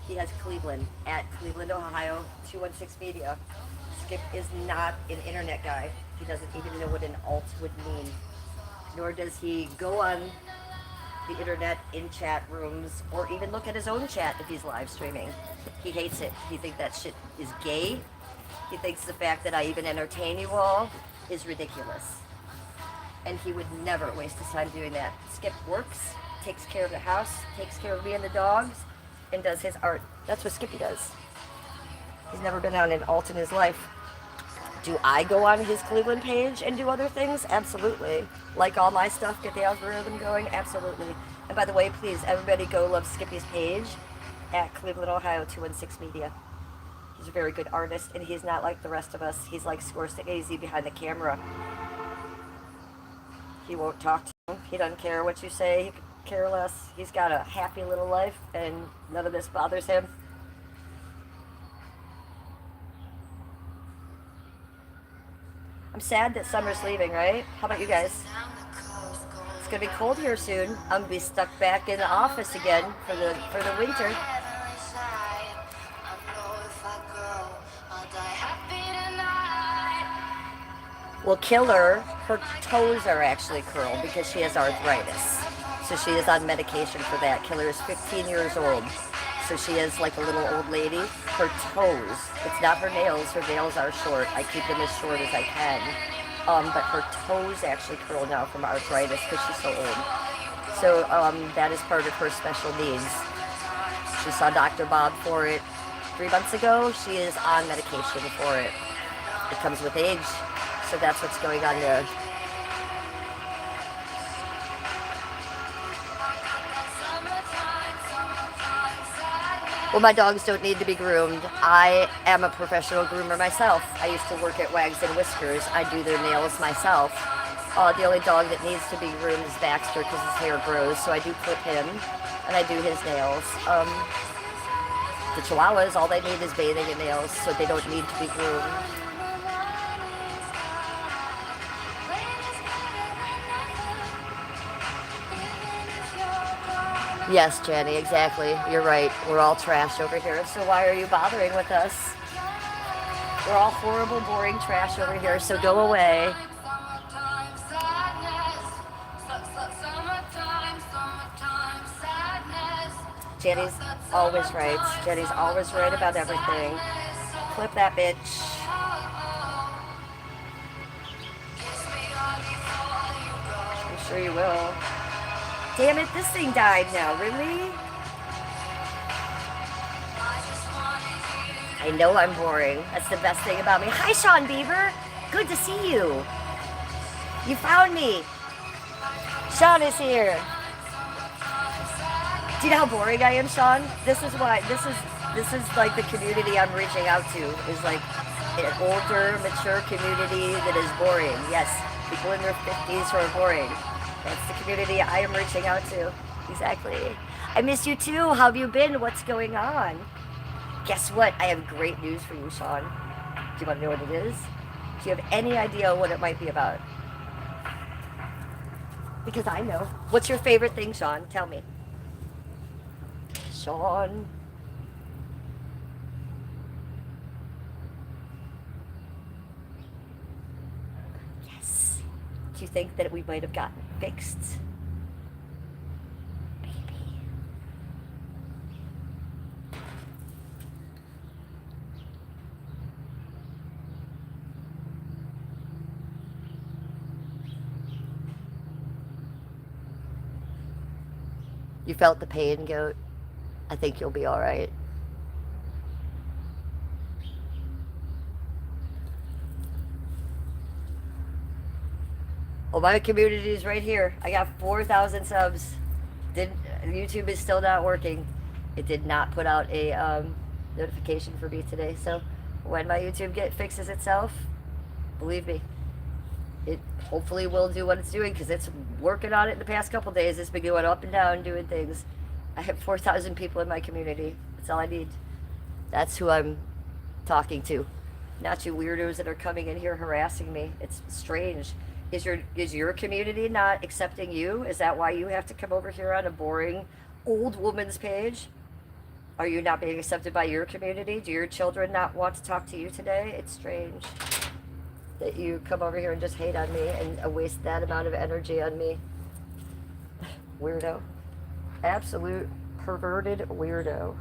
He has Cleveland at Cleveland, Ohio, 216 Media. Skip is not an internet guy. He doesn't even know what an alt would mean. Nor does he go on the internet in chat rooms or even look at his own chat if he's live streaming. He hates it. He thinks that shit is gay. He thinks the fact that I even entertain you all is ridiculous. And he would never waste his time doing that. Skip works, takes care of the house, takes care of me and the dogs, and does his art. That's what Skippy does. He's never been on an alt in his life. Do I go on his Cleveland page and do other things? Absolutely. Like all my stuff, get the algorithm going? Absolutely. And by the way, please, everybody go love Skippy's page at Cleveland, Ohio, 216 Media. He's a very good artist, and he's not like the rest of us. He's like Scorsese behind the camera. He won't talk to you. He doesn't care what you say. He could care less. He's got a happy little life, and none of this bothers him. I'm sad that summer's leaving, right? How about you guys? It's gonna be cold here soon. I'm gonna be stuck back in the office again for the winter. Well, Killer, her toes are actually curled because she has arthritis. So she is on medication for that. Killer is 15 years old. So she is like a little old lady. Her toes, it's not her nails. Her nails are short. I keep them as short as I can. But her toes actually curl now from arthritis because she's so old. So that is part of her special needs. She saw Dr. Bob for it 3 months ago. She is on medication for it. It comes with age. So that's what's going on there. Well, my dogs don't need to be groomed. I am a professional groomer myself. I used to work at Wags and Whiskers. I do their nails myself. The only dog that needs to be groomed is Baxter because his hair grows, so I do clip him, and I do his nails. The Chihuahuas, all they need is bathing and nails, so they don't need to be groomed. Yes, Jenny, exactly. You're right. We're all trash over here, so why are you bothering with us? We're all horrible, boring trash over here, so go away. Jenny's always right. Jenny's always right about everything. Clip that bitch. I'm sure you will. Damn it, this thing died now, really? I know I'm boring. That's the best thing about me. Hi, Sean Beaver. Good to see you. You found me. Sean is here. Do you know how boring I am, Sean? This is why, this is like the community I'm reaching out to, is like an older, mature community that is boring. Yes, people in their 50s who are boring. That's the community I am reaching out to. Exactly. I miss you too. How have you been? What's going on? Guess what? I have great news for you, Sean. Do you want to know what it is? Do you have any idea what it might be about? Because I know. What's your favorite thing, Sean? Tell me. Sean. Yes. you think that we might have gotten fixed? Baby. You felt the pain, goat? I think you'll be alright. Well, my community is right here. I got 4,000 subs. YouTube is still not working. It did not put out a notification for me today. So when my YouTube fixes itself, believe me, it hopefully will do what it's doing, because it's working on it in the past couple days. It's been going up and down doing things. I have 4,000 people in my community. That's all I need. That's who I'm talking to. Not you weirdos that are coming in here harassing me. It's strange. Is your community not accepting you? Is that why you have to come over here on a boring old woman's page? Are you not being accepted by your community? Do your children not want to talk to you today? It's strange that you come over here and just hate on me and waste that amount of energy on me. Weirdo. Absolute perverted weirdo.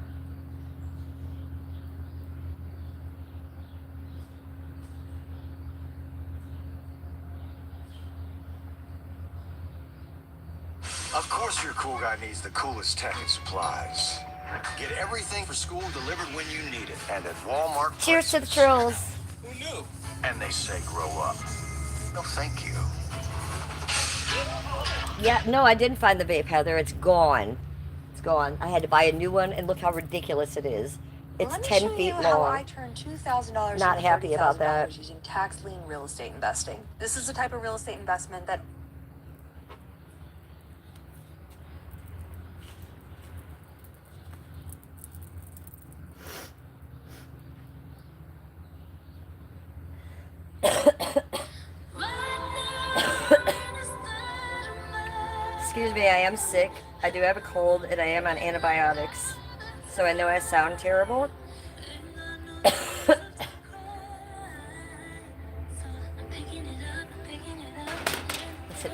Of course your cool guy needs the coolest tech and supplies. Get everything for school delivered when you need it. And at Walmart Cheers to the prices. trolls. Who knew? And they say grow up. No, thank you. Yeah, no, I didn't find the vape, Heather. It's gone. It's gone. I had to buy a new one, and look how ridiculous it is. It's 10 feet long. How I turned $2,000 Not into happy about that. $30,000 using tax lien real estate investing. This is the type of real estate investment that Excuse me, I am sick. I do have a cold, and I am on antibiotics. So I know I sound terrible. Listen.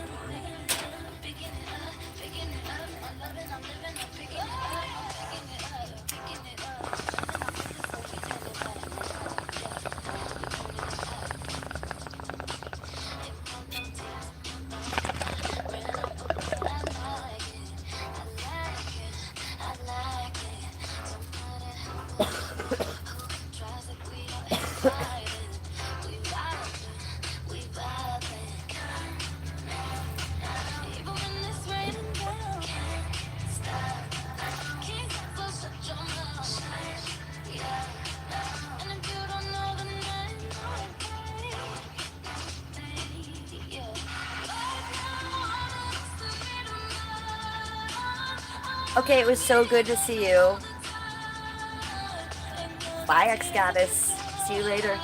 Okay, it was so good to see you. Bye, ex-goddess. See you later.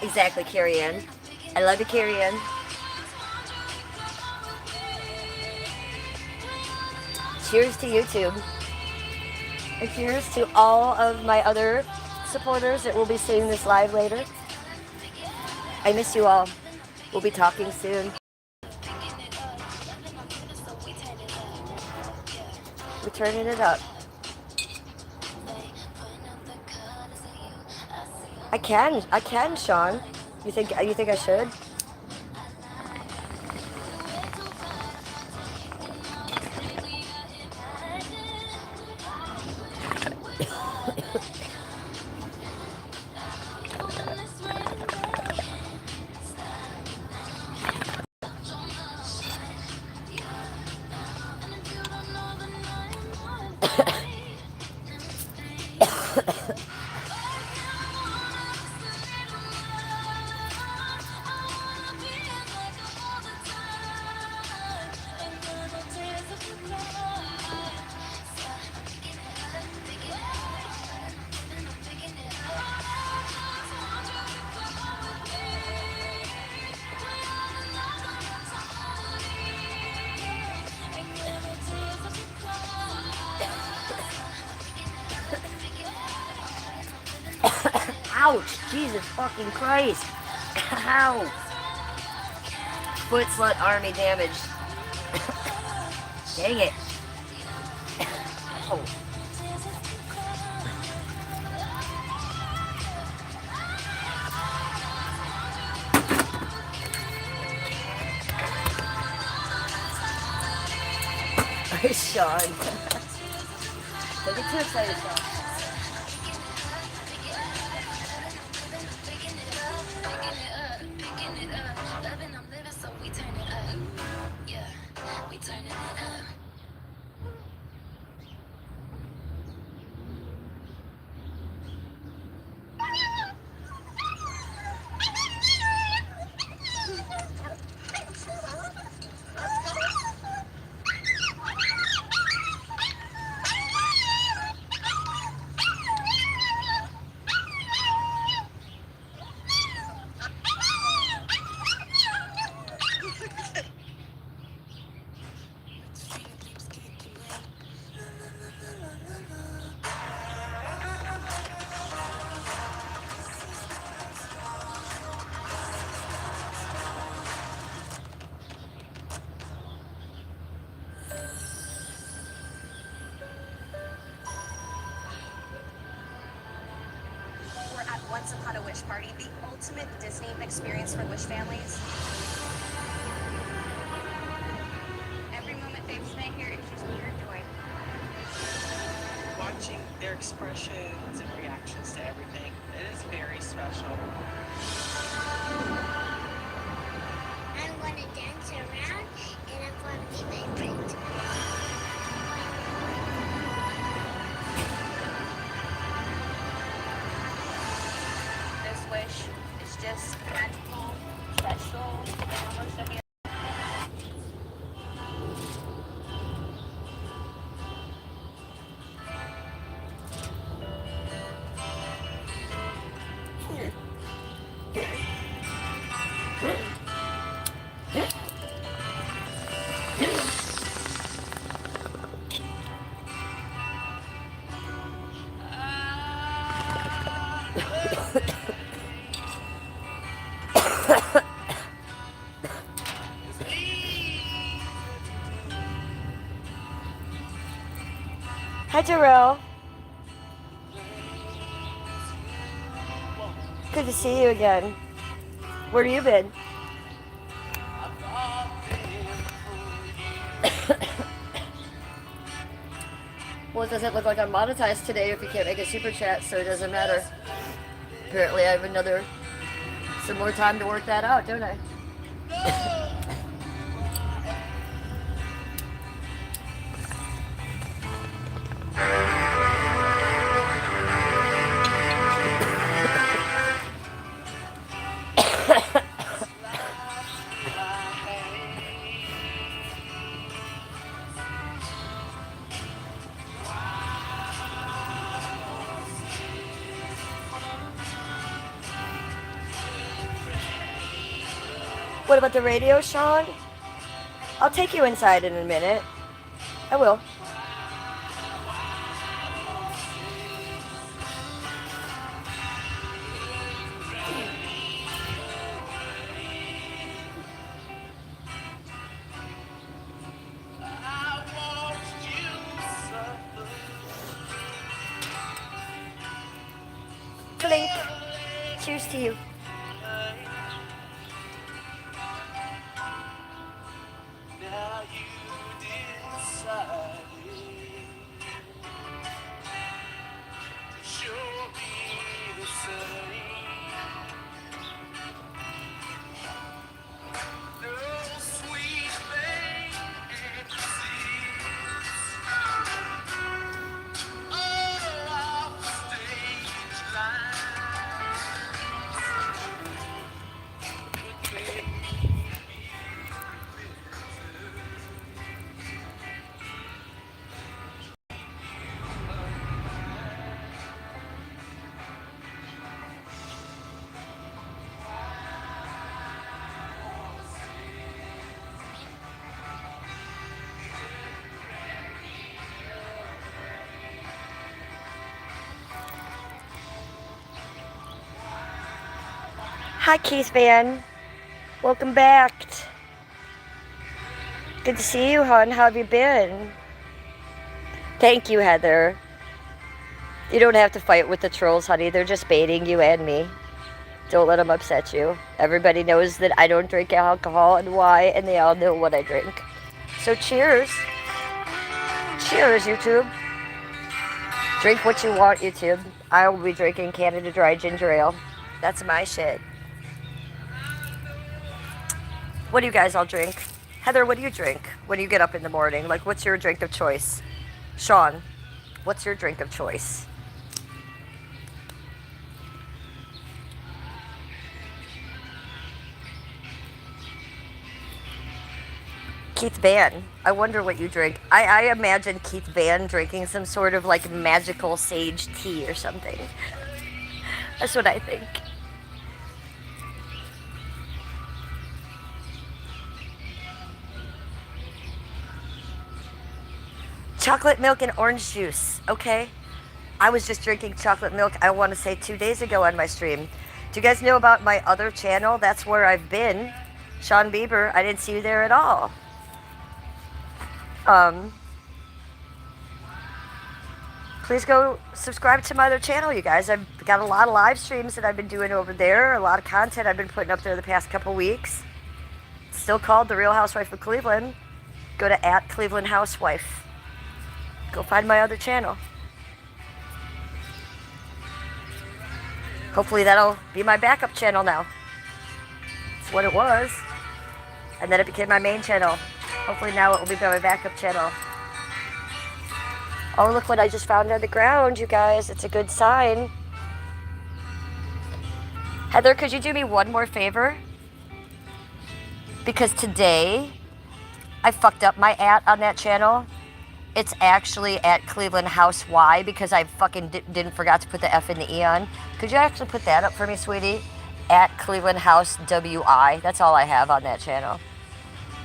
Exactly, Carrie Ann. I love you, Carrie Ann. Cheers to YouTube. And cheers to all of my other supporters that will be seeing this live later. I miss you all. We'll be talking soon. We're turning it up. I can, Sean. You think I should? Ouch! Jesus fucking Christ! Ow! Foot slut army damaged. Dang it. Oh. Sean. Don't get too excited, Sean. We're at Once Upon a Wish Party, the ultimate Disney experience for wish families. Every moment they spend here is just pure joy. Watching their expressions and reactions to everything, it is very special. I'm going to dance around and I'm going to be my friend. This wish is just magical, special, and almost every Hi, Jarrell. Good to see you again. Where have you been? Well, it doesn't look like I'm monetized today if you can't make a super chat, so it doesn't matter. Apparently, I have some more time to work that out, don't I? What about the radio, Sean? I'll take you inside in a minute. I will. Clink. Cheers to you. Now you decided to show me the same. No sweet fantasies. Oh, off the stage line. Hi, Keith Van. Welcome back. Good to see you, hon. How have you been? Thank you, Heather. You don't have to fight with the trolls, honey. They're just baiting you and me. Don't let them upset you. Everybody knows that I don't drink alcohol and why, and they all know what I drink. So cheers. Cheers, YouTube. Drink what you want, YouTube. I will be drinking Canada Dry Ginger Ale. That's my shit. What do you guys all drink? Heather, what do you drink when you get up in the morning? Like, what's your drink of choice? Sean, what's your drink of choice? Keith Van, I wonder what you drink. I imagine Keith Van drinking some sort of like magical sage tea or something. That's what I think. Chocolate milk and orange juice, okay? I was just drinking chocolate milk, I want to say 2 days ago on my stream. Do you guys know about my other channel? That's where I've been. Sean Bieber, I didn't see you there at all. Please go subscribe to my other channel, you guys. I've got a lot of live streams that I've been doing over there, a lot of content I've been putting up there the past couple weeks. It's still called The Real Housewife of Cleveland. Go to @Cleveland Housewife. Go find my other channel. Hopefully that'll be my backup channel now. It's what it was. And then it became my main channel. Hopefully now it will be my backup channel. Oh, look what I just found on the ground, you guys. It's a good sign. Heather, could you do me one more favor? Because today, I fucked up my on that channel. It's actually @Cleveland House Y because I fucking didn't forgot to put the F and the E on. Could you actually put that up for me, sweetie? @Cleveland House WI. That's all I have on that channel.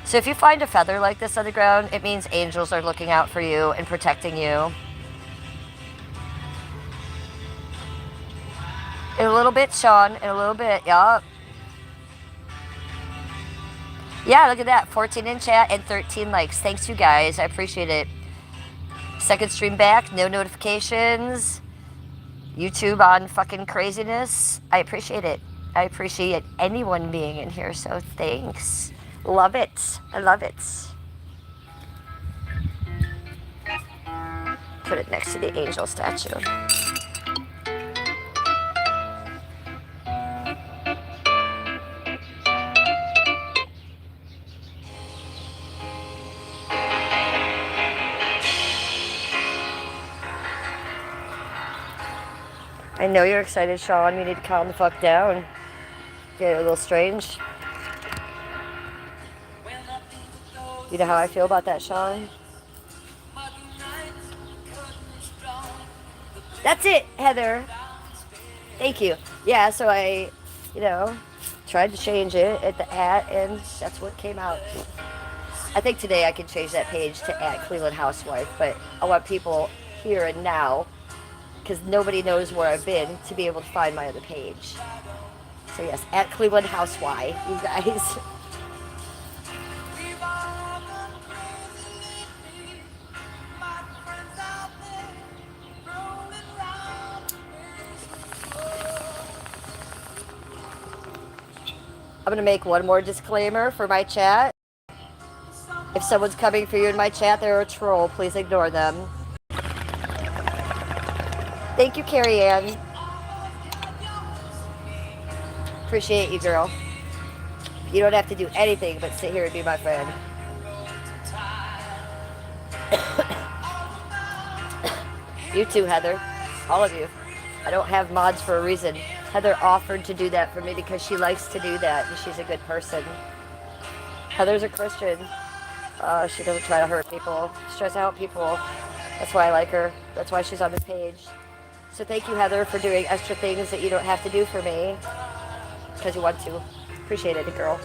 So if you find a feather like this on the ground, it means angels are looking out for you and protecting you. In a little bit, Sean. In a little bit. Yup. Yeah, look at that. 14 in chat and 13 likes. Thanks, you guys. I appreciate it. Second stream back. No notifications. YouTube on fucking craziness. I appreciate it. I appreciate anyone being in here, so thanks. Love it. I love it. Put it next to the angel statue. I know you're excited, Sean. You need to calm the fuck down. Get a little strange. You know how I feel about that, Sean? That's it, Heather. Thank you. Yeah, so I, tried to change it at the and that's what came out. I think today I can change that page to @Cleveland Housewife, but I want people here and now, because nobody knows where I've been, to be able to find my other page. So yes, @Cleveland Housewife, you guys. I'm going to make one more disclaimer for my chat. If someone's coming for you in my chat, they're a troll. Please ignore them. Thank you, Carrie Ann. Appreciate you, girl. You don't have to do anything but sit here and be my friend. You too, Heather. All of you. I don't have mods for a reason. Heather offered to do that for me because she likes to do that and she's a good person. Heather's a Christian. She doesn't try to hurt people. She tries to help people. That's why I like her. That's why she's on this page. So thank you, Heather, for doing extra things that you don't have to do for me. Because you want to. Appreciate it, girl.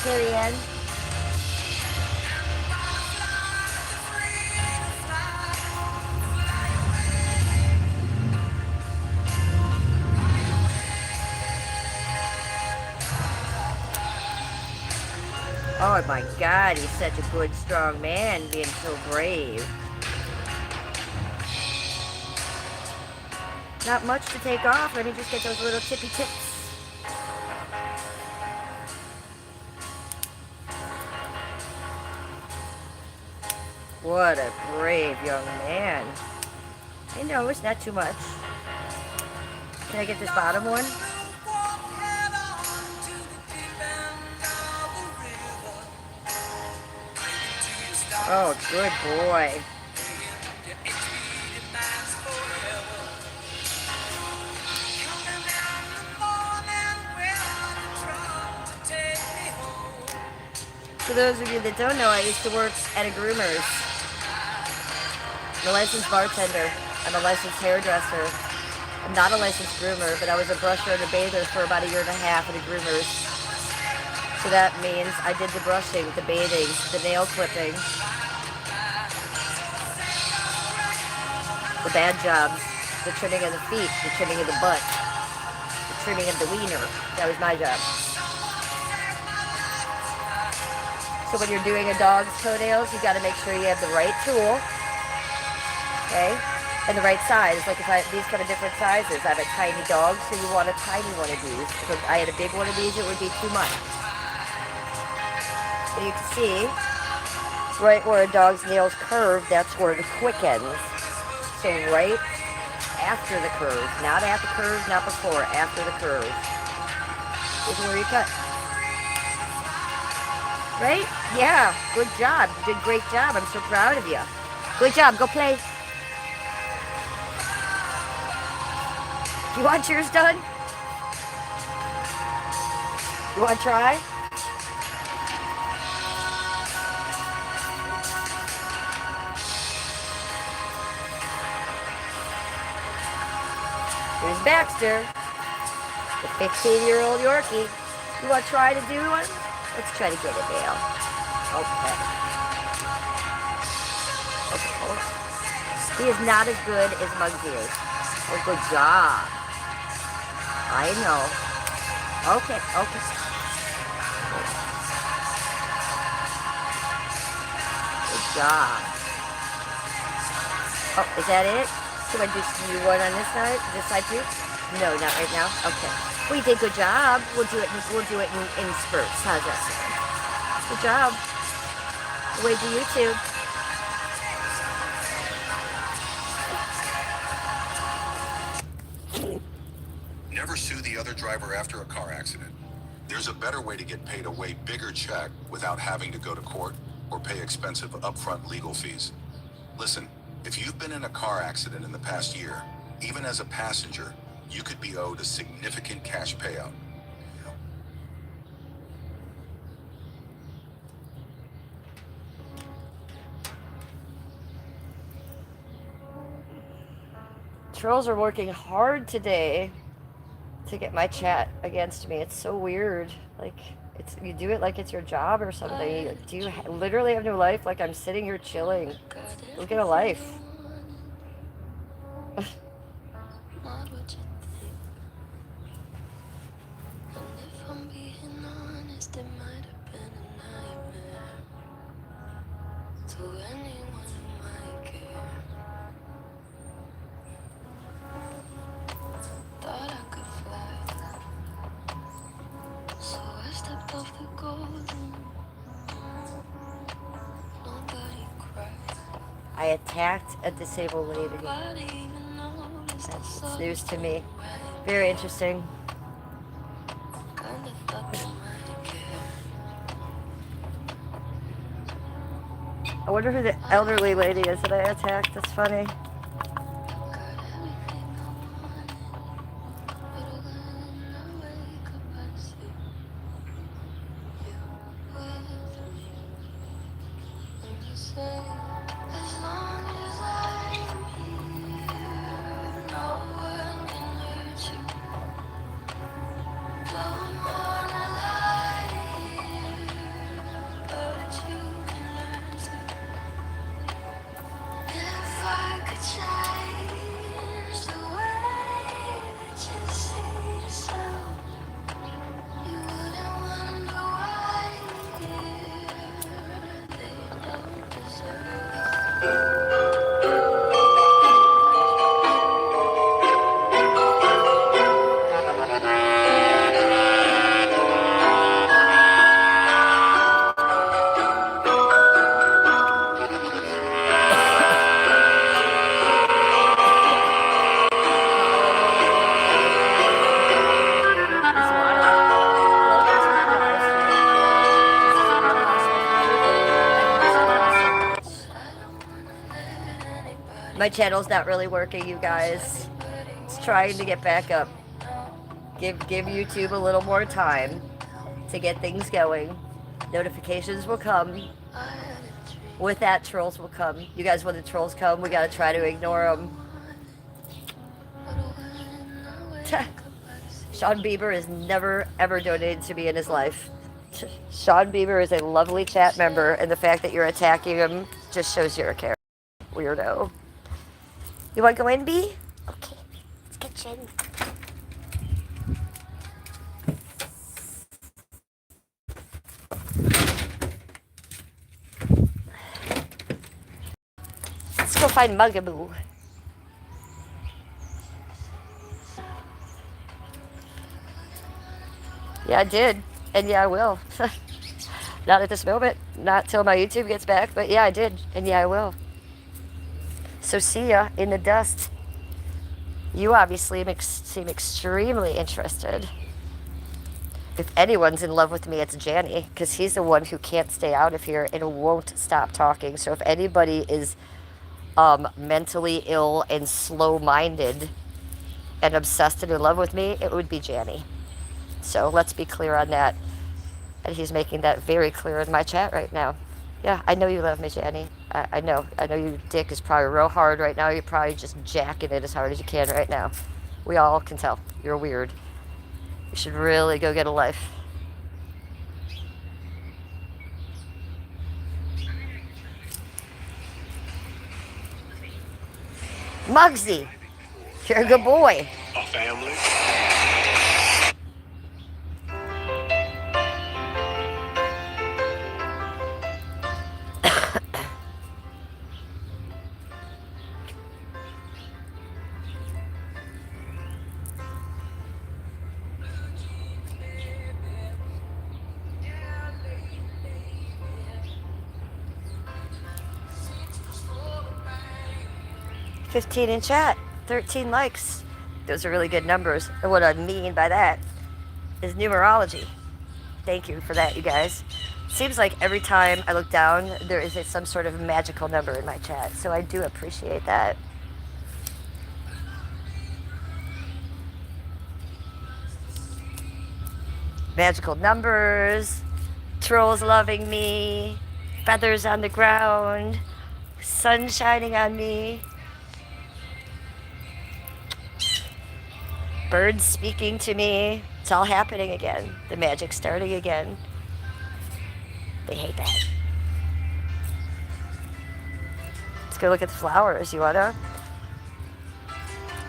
Carrie Ann. Oh my God, he's such a good, strong man, being so brave. Not much to take off. Let me just get those little tippy tips. What a brave young man. I know, it's not too much. Can I get this bottom one? Oh, good boy. For those of you that don't know, I used to work at a groomer's. I'm a licensed bartender. I'm a licensed hairdresser. I'm not a licensed groomer, but I was a brusher and a bather for about a year and a half at a groomer's. So that means I did the brushing, the bathing, the nail clipping, the bad jobs, the trimming of the feet, the trimming of the butt, the trimming of the wiener. That was my job. So when you're doing a dog's toenails, you got to make sure you have the right tool, okay, and the right size. Like these come in different sizes. I have a tiny dog, so you want a tiny one of these. If I had a big one of these, it would be too much. And you can see, right where a dog's nails curve, that's where the quick ends. So right after the curve, not at the curve, not before, after the curve. This is where you cut. Right? Yeah, good job. You did a great job. I'm so proud of you. Good job. Go play. You want yours done? You want to try? Here's Baxter, the 15-year-old Yorkie. You want to try to do one? Let's try to get it, Dale. Okay. He is not as good as Muggsy is. Oh, good job. I know. Okay. Good job. Oh, is that it? Should I just do one on this side too? No, not right now. Okay. Well, you did a good job. We'll do it in spurts. How's that sound? Good job. Way to you too. Never sue the other driver after a car accident. There's a better way to get paid a way bigger check without having to go to court or pay expensive upfront legal fees. Listen, if you've been in a car accident in the past year, even as a passenger, you could be owed a significant cash payout. Trolls are working hard today to get my chat against me. It's so weird. Like, you do it like it's your job or something. Do you literally have no life? Like, I'm sitting here chilling. Go get a life. I attacked a disabled lady. It's news to me. Very interesting. I wonder who the elderly lady is that I attacked. That's funny. My channel's not really working, you guys. It's trying to get back up. Give YouTube a little more time to get things going. Notifications will come. With that, trolls will come. You guys, when the trolls come, we gotta try to ignore them. Sean Bieber has never, ever donated to me in his life. Sean Bieber is a lovely chat member, and the fact that you're attacking him just shows you're a character. Weirdo. You want to go in, B? Okay, let's get you in. Let's go find Mugaboo. Yeah, I did. And yeah, I will. Not at this moment. Not till my YouTube gets back. But yeah, I did. And yeah, I will. So see ya in the dust. You obviously seem extremely interested. If anyone's in love with me, it's Janny. Because he's the one who can't stay out of here and won't stop talking. So if anybody is mentally ill and slow-minded and obsessed and in love with me, it would be Janny. So let's be clear on that. And he's making that very clear in my chat right now. Yeah, I know you love me, Janny. I know. I know your dick is probably real hard right now. You're probably just jacking it as hard as you can right now. We all can tell. You're weird. You should really go get a life. Muggsy, you're a good boy. A family. 15 in chat, 13 likes. Those are really good numbers. And what I mean by that is numerology. Thank you for that, you guys. Seems like every time I look down, there is some sort of magical number in my chat. So I do appreciate that. Magical numbers, trolls loving me, feathers on the ground, sun shining on me, birds speaking to me. It's all happening again. The magic's starting again. They hate that. Let's go look at the flowers. You wanna?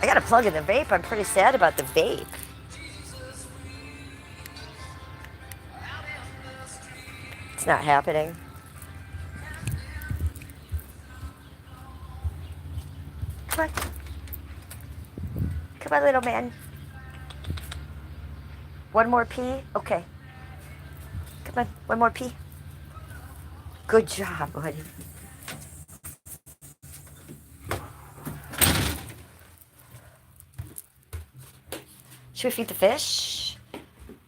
I gotta plug in the vape. I'm pretty sad about the vape. It's not happening. Come on. Come on, little man. One more pee? Okay. Come on, one more pee. Good job, buddy. Should we feed the fish?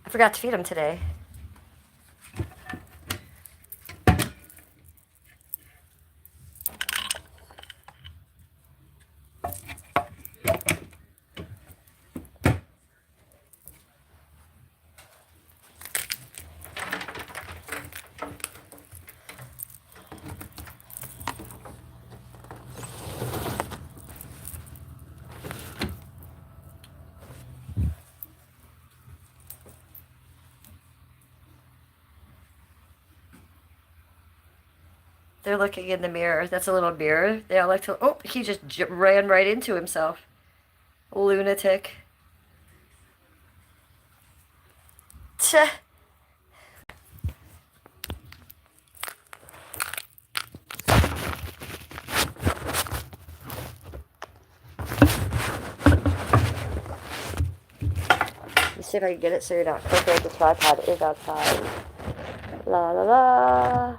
I forgot to feed them today. They're looking in the mirror. That's a little mirror. They all like to... Oh, he just ran right into himself. Lunatic. Tch. Let's see if I can get it so you're not clicking. The tripod is outside. La la la.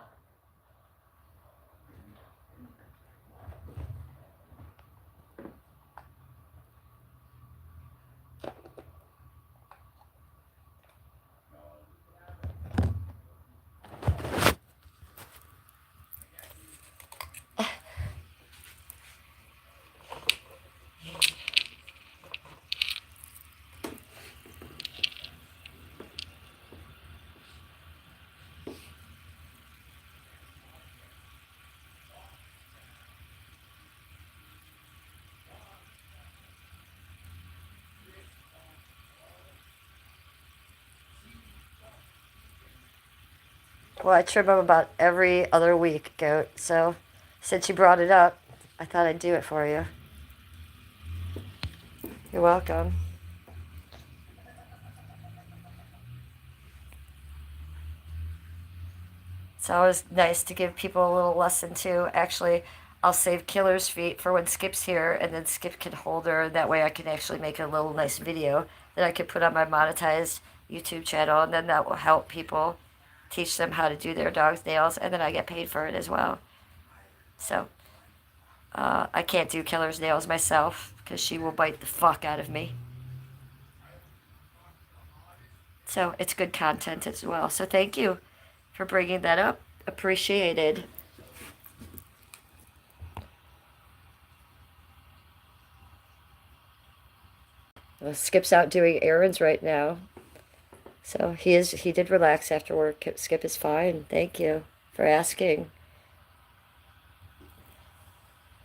Well, I trim them about every other week, Goat. So, since you brought it up, I thought I'd do it for you. You're welcome. It's always nice to give people a little lesson too. Actually, I'll save Killer's feet for when Skip's here, and then Skip can hold her. That way, I can actually make a little nice video that I could put on my monetized YouTube channel, and then that will help people, teach them how to do their dog's nails, and then I get paid for it as well. So, I can't do Killer's nails myself because she will bite the fuck out of me. So, it's good content as well. So, thank you for bringing that up. Appreciated. Well, Skip's out doing errands right now. So he did relax after work. Skip is fine. Thank you for asking.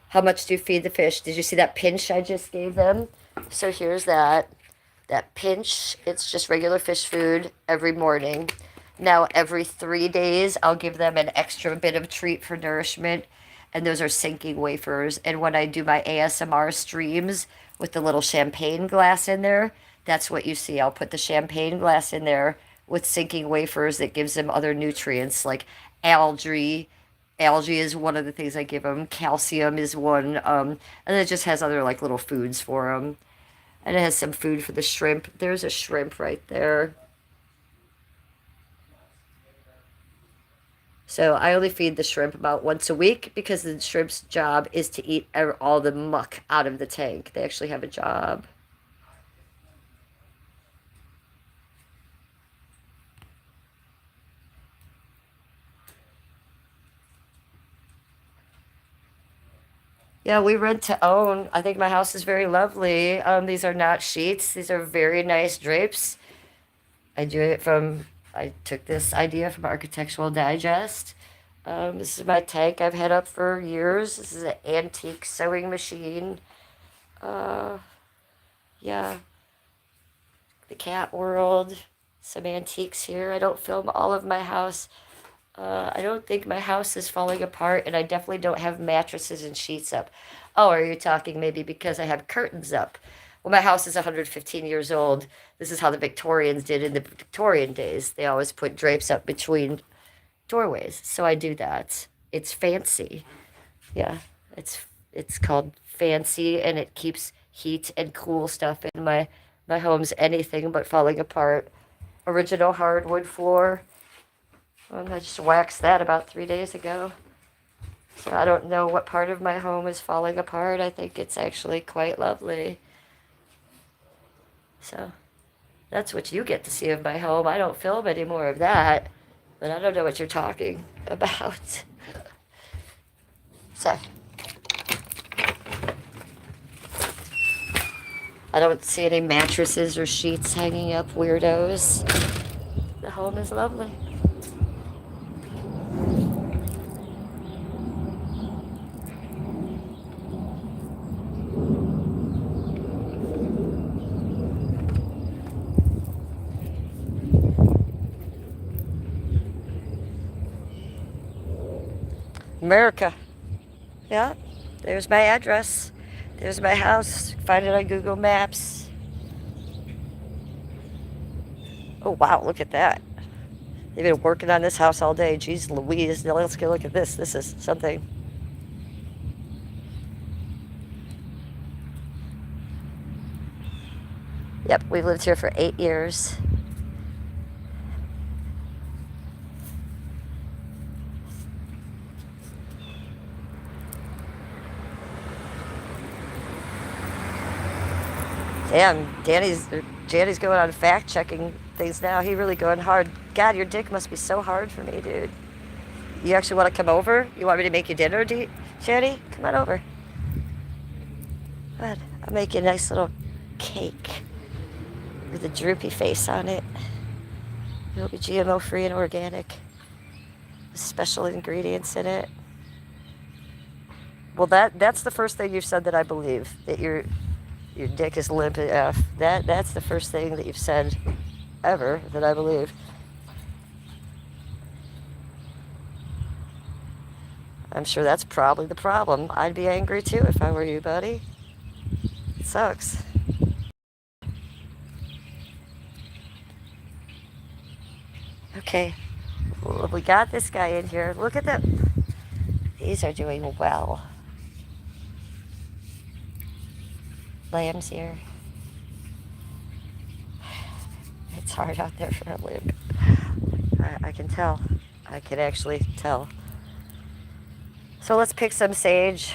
How much do you feed the fish? Did you see that pinch I just gave them? So here's that. That pinch, it's just regular fish food every morning. Now, every 3 days, I'll give them an extra bit of treat for nourishment, and those are sinking wafers. And when I do my ASMR streams with the little champagne glass in there, that's what you see. I'll put the champagne glass in there with sinking wafers that gives them other nutrients like algae. Algae is one of the things I give them. Calcium is one. And it just has other like little foods for them. And it has some food for the shrimp. There's a shrimp right there. So I only feed the shrimp about once a week because the shrimp's job is to eat all the muck out of the tank. They actually have a job. Yeah, we rent to own. I think my house is very lovely. These are not sheets. These are very nice drapes. I took this idea from Architectural Digest. This is my tank I've had up for years. This is an antique sewing machine. Yeah, the cat world. Some antiques here. I don't film all of my house. I don't think my house is falling apart, and I definitely don't have mattresses and sheets up. Oh, are you talking maybe because I have curtains up? Well, my house is 115 years old. This is how the Victorians did in the Victorian days. They always put drapes up between doorways. So I do that. It's fancy. Yeah, it's called fancy, and it keeps heat and cool stuff in my home's anything but falling apart. Original hardwood floor. I just waxed that about 3 days ago. So I don't know what part of my home is falling apart. I think it's actually quite lovely. So that's what you get to see of my home. I don't film any more of that, but I don't know what you're talking about. So I don't see any mattresses or sheets hanging up, weirdos. The home is lovely. America. Yeah, there's my address. There's my house. Find it on Google Maps. Oh, wow, look at that. They've been working on this house all day. Jeez Louise. Now let's go look at this. This is something. Yep, we've lived here for 8 years. Damn, Danny's going on fact checking things now. He really going hard. God, your dick must be so hard for me, dude. You actually want to come over? You want me to make you dinner, Danny? Come on over. Good. I'll make you a nice little cake with a droopy face on it. It'll be GMO free and organic. With special ingredients in it. Well, that's the first thing you've said that I believe, that your dick is limp AF. That's the first thing that you've said ever that I believe. I'm sure that's probably the problem. I'd be angry too if I were you, buddy. It sucks. Okay, well, we got this guy in here. Look at them. These are doing well. Lamb's here. It's hard out there for a lamb. I can tell. I can actually tell. So let's pick some sage.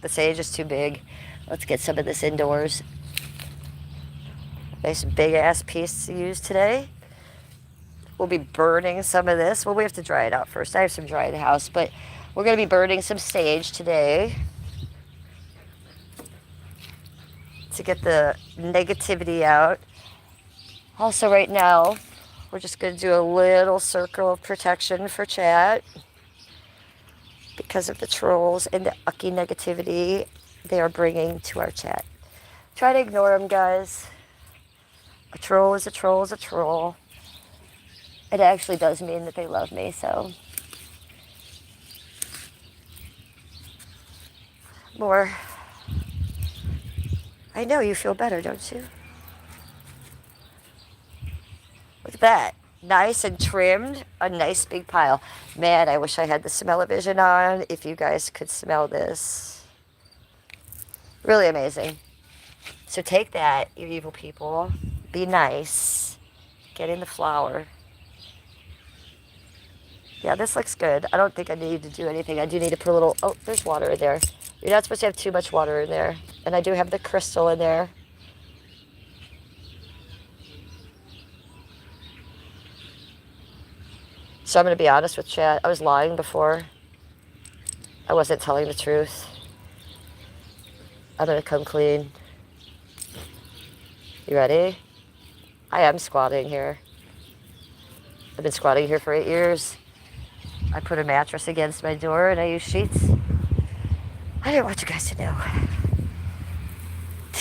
The sage is too big. Let's get some of this indoors. Nice big ass piece to use today. We'll be burning some of this. Well, we have to dry it out first. I have some dry in the house, but we're going to be burning some sage today to get the negativity out. Also, right now, we're just going to do a little circle of protection for chat because of the trolls and the ucky negativity they are bringing to our chat. Try to ignore them, guys. A troll is a troll is a troll. It actually does mean that they love me, so. More. I know you feel better, don't you? Look at that. Nice and trimmed. A nice big pile. Man, I wish I had the smell-o-vision on. If you guys could smell this. Really amazing. So take that, you evil people. Be nice. Get in the flour. Yeah, this looks good. I don't think I need to do anything. I do need to put a little... Oh, there's water in there. You're not supposed to have too much water in there. And I do have the crystal in there. So I'm going to be honest with chat. I was lying before. I wasn't telling the truth. I'm going to come clean. You ready? I am squatting here. I've been squatting here for 8 years. I put a mattress against my door and I use sheets. I didn't want you guys to know. Do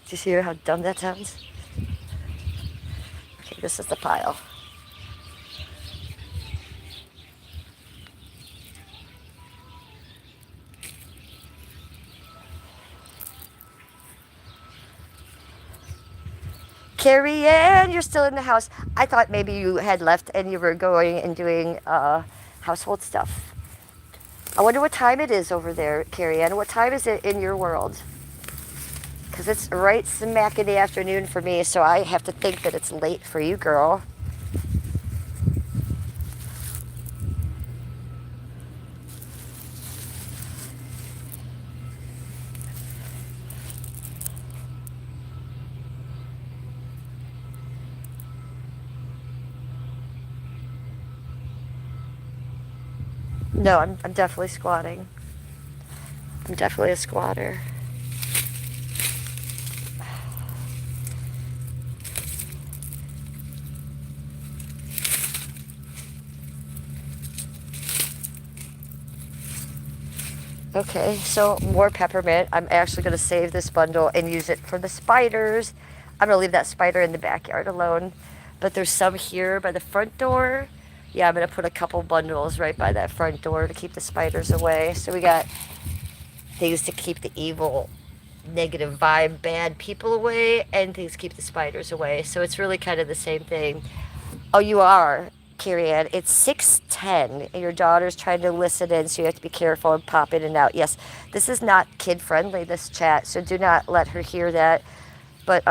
you see how dumb that sounds? Okay, this is the pile. Carrie Ann, you're still in the house. I thought maybe you had left and you were going and doing household stuff. I wonder what time it is over there, Carrie Ann. What time is it in your world? Because it's right smack in the afternoon for me, so I have to think that it's late for you, girl. No, I'm definitely squatting. I'm definitely a squatter. Okay, so more peppermint. I'm actually going to save this bundle and use it for the spiders. I'm going to leave that spider in the backyard alone. But there's some here by the front door. Yeah, I'm going to put a couple bundles right by that front door to keep the spiders away. So we got things to keep the evil, negative vibe, bad people away, and things to keep the spiders away. So it's really kind of the same thing. Oh, you are, Carrie Ann. It's 6:10, and your daughter's trying to listen in, so you have to be careful and pop in and out. Yes, this is not kid-friendly, this chat, so do not let her hear that. But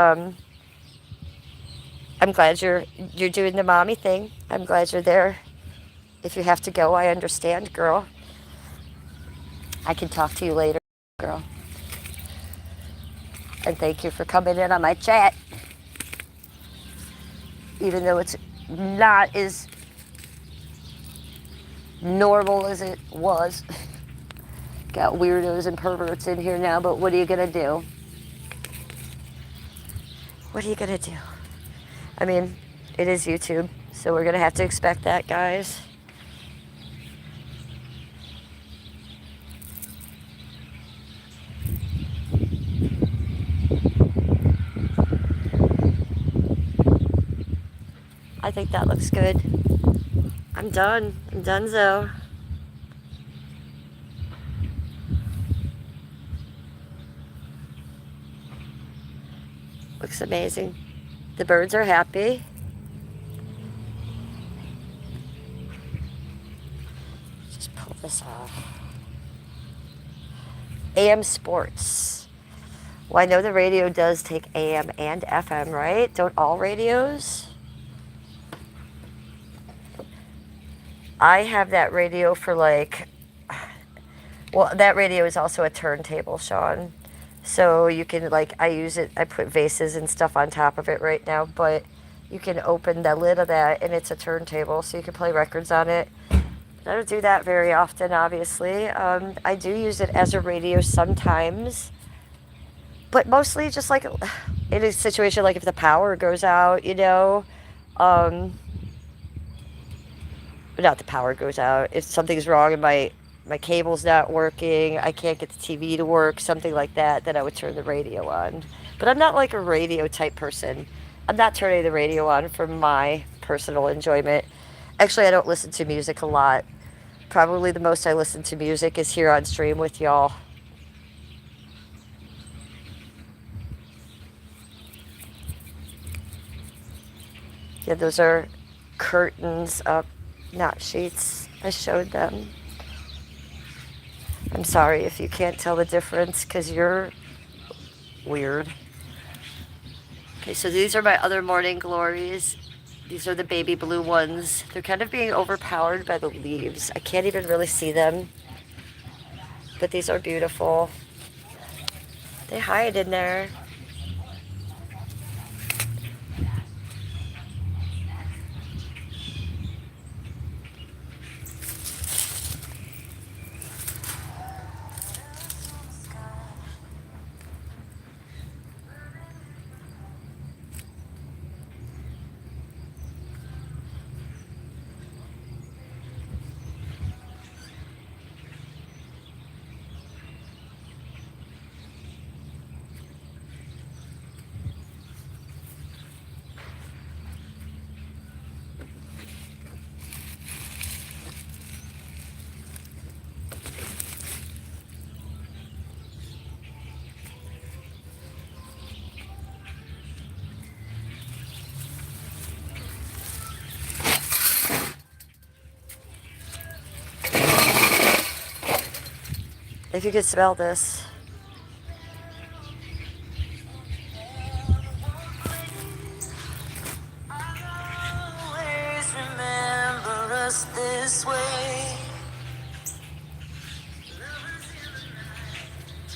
I'm glad you're doing the mommy thing. I'm glad you're there. If you have to go, I understand, girl. I can talk to you later, girl. And thank you for coming in on my chat. Even though it's not as normal as it was. Got weirdos and perverts in here now, but what are you gonna do? What are you gonna do? I mean, it is YouTube, so we're gonna have to expect that, guys. I think that looks good. I'm done. I'm donezo. Looks amazing. The birds are happy. Just pull this off. AM sports. Well, I know the radio does take AM and FM, right? Don't all radios? I have that radio for like, well, that radio is also a turntable, Sean. So you can, like, I use it, I put vases and stuff on top of it right now, but you can open the lid of that and it's a turntable, so you can play records on it. I don't do that very often, obviously. I do use it as a radio sometimes, but mostly just like in a situation like if the power goes out, you know. Not the power goes out. If something's wrong and my cable's not working, I can't get the TV to work, something like that, then I would turn the radio on. But I'm not like a radio type person. I'm not turning the radio on for my personal enjoyment. Actually, I don't listen to music a lot. Probably the most I listen to music is here on stream with y'all. Yeah, those are curtains up, not sheets. I showed them. I'm sorry if you can't tell the difference because you're weird. Okay, so these are my other morning glories. These are the baby blue ones. They're kind of being overpowered by the leaves. I can't even really see them. But these are beautiful. They hide in there. If you could smell this.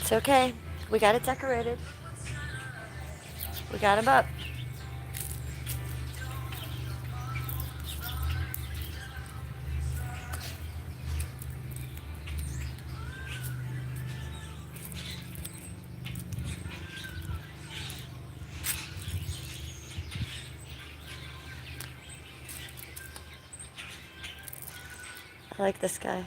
It's okay. We got it decorated. We got them up. I like this guy.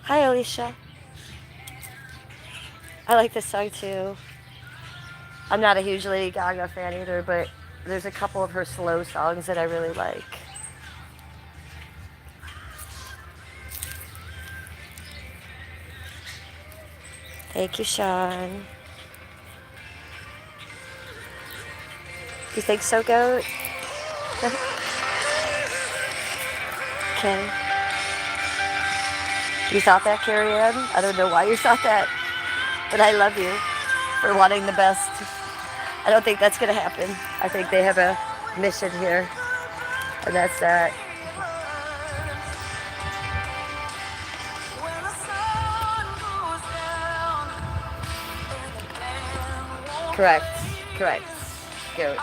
Hi, Alicia. I like this song too. I'm not a huge Lady Gaga fan either, but there's a couple of her slow songs that I really like. Thank you, Sean. You think so, Goat? Okay. You thought that, Carrie Ann? I don't know why you thought that, but I love you for wanting the best. I don't think that's going to happen. I think they have a mission here, and that's that. Correct. Correct. Goat.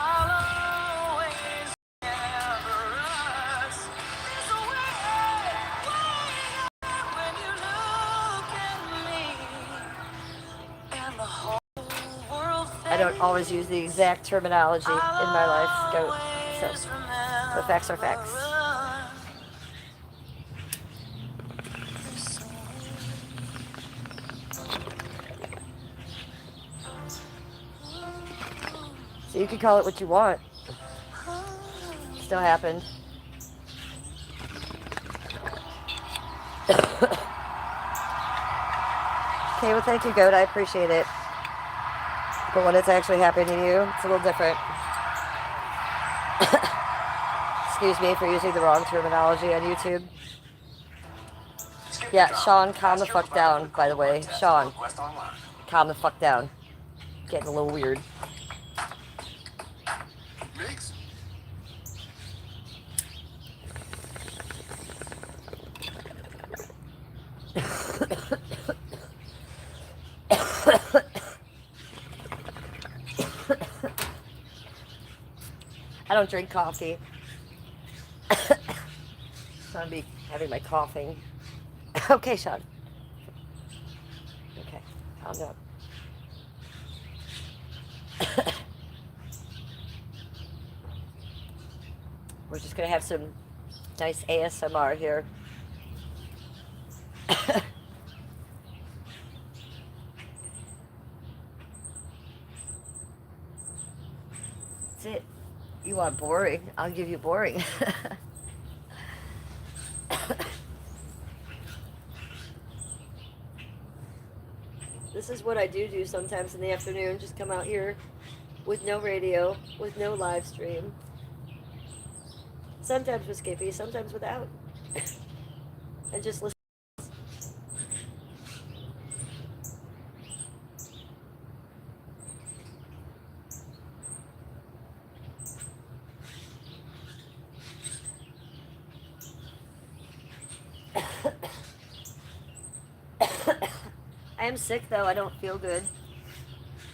I don't always use the exact terminology in my life, Goat. So, but facts are facts. So you can call it what you want. Still happened. Okay, well, thank you, Goat. I appreciate it. But when it's actually happening to you, it's a little different. Excuse me for using the wrong terminology on YouTube. Yeah, Sean, calm the fuck down, by the way. Sean, calm the fuck down. Getting a little weird. Mix. I don't drink coffee. So I'll be having my coughing. Okay, Sean. Okay, calm down. We're just gonna have some nice ASMR here. That's it. You want boring? I'll give you boring. This is what I do sometimes in the afternoon. Just come out here with no radio, with no live stream. Sometimes with Skippy, sometimes without. And just listen. I am sick though, I don't feel good.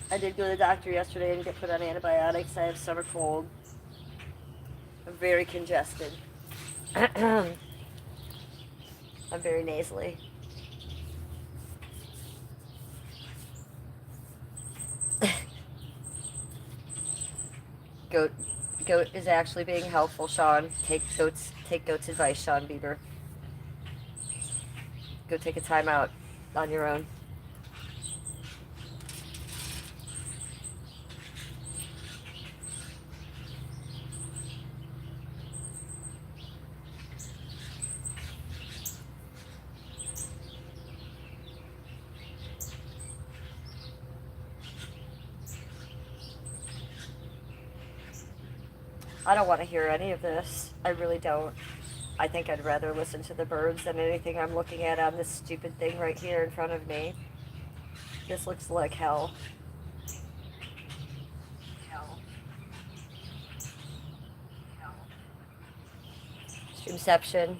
I did go to the doctor yesterday and get put on antibiotics. I have summer cold. I'm very congested. I'm very nasally. Goat is actually being helpful, Sean. Take Goat's advice, Sean Bieber. Go take a time out on your own. I don't want to hear any of this. I really don't. I think I'd rather listen to the birds than anything I'm looking at on this stupid thing right here in front of me. This looks like hell. Hell. Streamception.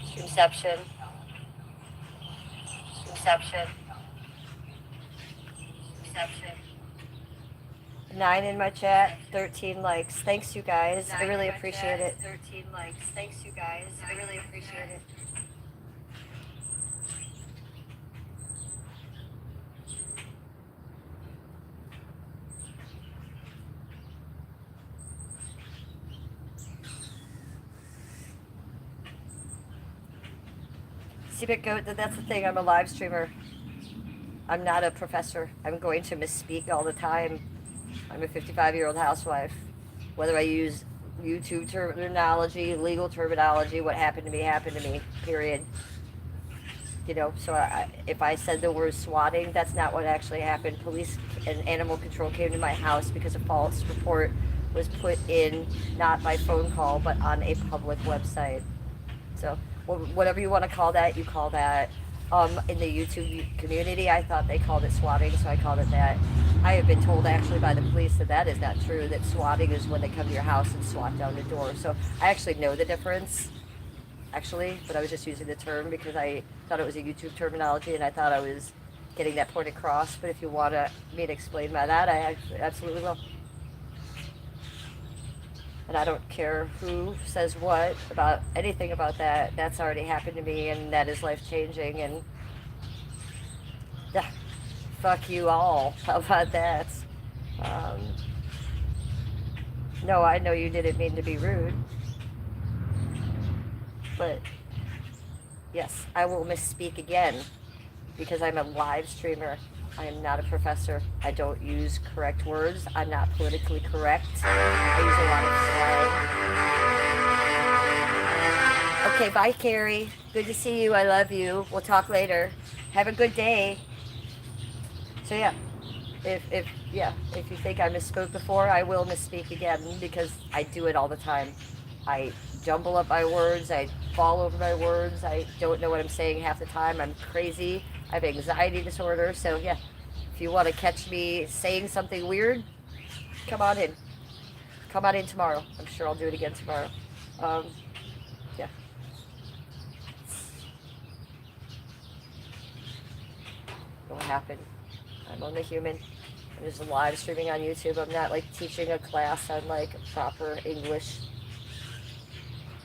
Streamception. Streamception. Streamception. 9 in my chat, 13 likes. Thanks, you guys. I really appreciate it. 13 likes. Thanks, you guys. I really appreciate it. Seabit Goat, that's the thing. I'm a live streamer. I'm not a professor. I'm going to misspeak all the time. I'm a 55-year-old housewife. Whether I use YouTube terminology, legal terminology, what happened to me, period. You know, so if I said the word swatting, that's not what actually happened. Police and animal control came to my house because a false report was put in, not by phone call, but on a public website. So whatever you want to call that, you call that. In the YouTube community, I thought they called it swatting, so I called it that. I have been told actually by the police that is not true, that swatting is when they come to your house and swat down the door. So I actually know the difference, actually, but I was just using the term because I thought it was a YouTube terminology and I thought I was getting that point across. But if you want me to explain by that, I absolutely will. And I don't care who says what about anything about that. That's already happened to me, and that is life-changing. And fuck you all. How about that? No, I know you didn't mean to be rude, but yes, I will misspeak again because I'm a live streamer. I am not a professor. I don't use correct words. I'm not politically correct. I use a lot of slang. Okay, bye, Carrie. Good to see you. I love you. We'll talk later. Have a good day. So yeah, if you think I misspoke before, I will misspeak again because I do it all the time. I jumble up my words. I fall over my words. I don't know what I'm saying half the time. I'm crazy. I have anxiety disorder. So yeah, if you want to catch me saying something weird, come on in. Come on in tomorrow. I'm sure I'll do it again tomorrow. Um, yeah. What happened? I'm only human. I'm just live streaming on YouTube. I'm not like teaching a class on like proper English.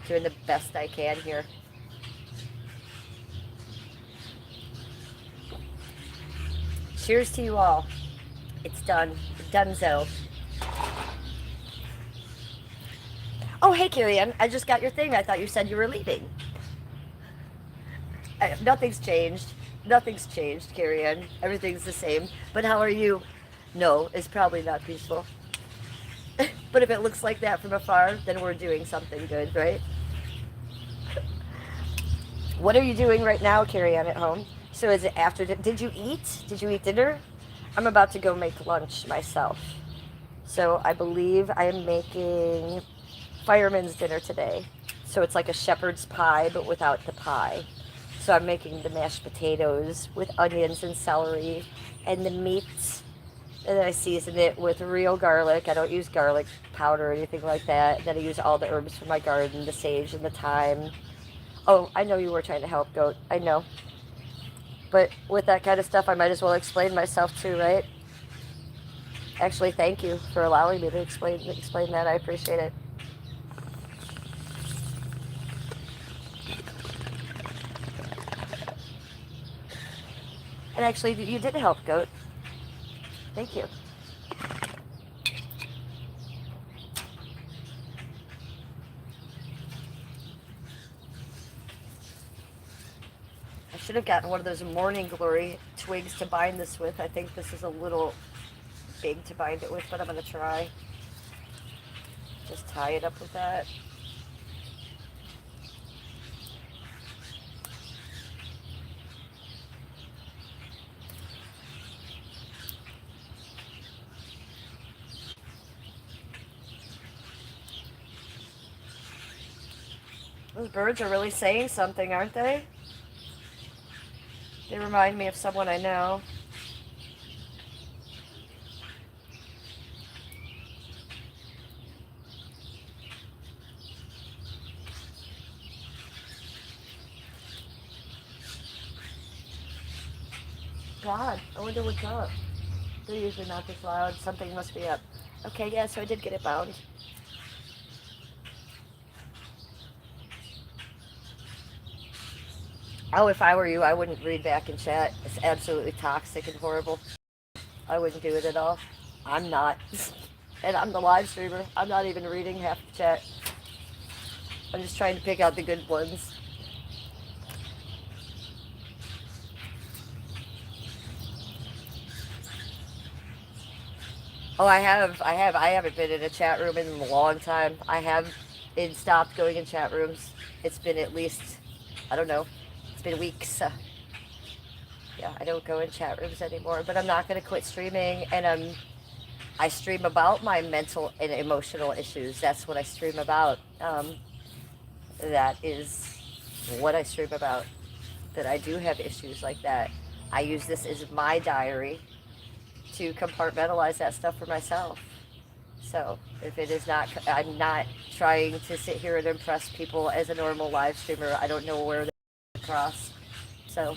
Doing the best I can here. Cheers to you all. It's done. Donezo. Oh, hey, Carrie Ann. I just got your thing. I thought you said you were leaving. Nothing's changed. Nothing's changed, Carrie Ann. Everything's the same. But how are you? No, it's probably not peaceful. But if it looks like that from afar, then we're doing something good, right? What are you doing right now, Carrie Ann, at home? So is it after? Did you eat? Did you eat dinner? I'm about to go make lunch myself. So I believe I am making fireman's dinner today. So it's like a shepherd's pie, but without the pie. So I'm making the mashed potatoes with onions and celery and the meat. And then I season it with real garlic. I don't use garlic powder or anything like that. Then I use all the herbs from my garden, the sage and the thyme. Oh, I know you were trying to help, Goat. I know. But with that kind of stuff, I might as well explain myself too, right? Actually, thank you for allowing me to explain that. I appreciate it. And actually, you did help, Goat. Thank you. I should have gotten one of those morning glory twigs to bind this with. I think this is a little big to bind it with, but I'm going to try. Just tie it up with that. Those birds are really saying something, aren't they? They remind me of someone I know. God, I wonder what's up. They're usually not this loud. Something must be up. Okay, yeah, so I did get it bound. Oh, if I were you, I wouldn't read back in chat. It's absolutely toxic and horrible. I wouldn't do it at all. I'm not. And I'm the live streamer. I'm not even reading half the chat. I'm just trying to pick out the good ones. Oh, I haven't been in a chat room in a long time. I have stopped going in chat rooms. It's been at least, I don't know, it's been weeks. Yeah, I don't go in chat rooms anymore, but I'm not going to quit streaming, and I stream about my mental and emotional issues. That's what I stream about. That is what I stream about. That I do have issues like that. I use this as my diary to compartmentalize that stuff for myself. So if it is not, I'm not trying to sit here and impress people as a normal live streamer. I don't know where they cross. So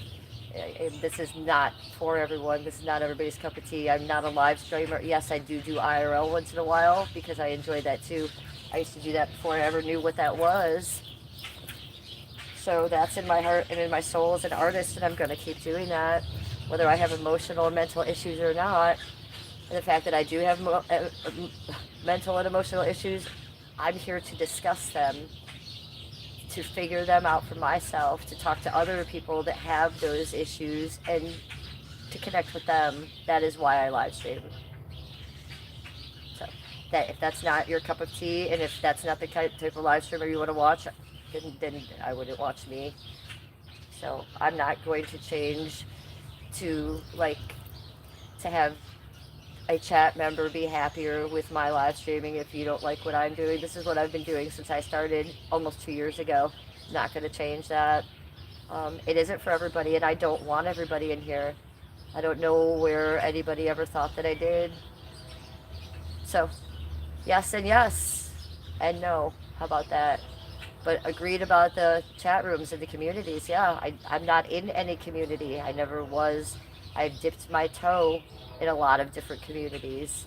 this is not for everyone. This is not everybody's cup of tea. I'm not a live streamer. Yes, I do IRL once in a while because I enjoy that too. I used to do that before I ever knew what that was. So that's in my heart and in my soul as an artist, and I'm going to keep doing that, whether I have emotional or mental issues or not. and the fact that I do have mental and emotional issues, I'm here to discuss them, to figure them out for myself, to talk to other people that have those issues, and to connect with them. That is why I live stream. So, that if that's not your cup of tea, and if that's not the type of live streamer you want to watch, then I wouldn't watch me. So I'm not going to change to to have a chat member be happier with my live streaming if you don't like what I'm doing. This is what I've been doing since I started almost 2 years ago. Not going to change that. It isn't for everybody, and I don't want everybody in here. I don't know where anybody ever thought that I did. So, yes and yes, and no. How about that? But agreed about the chat rooms and the communities. Yeah, I'm not in any community. I never was. I've dipped my toe in a lot of different communities.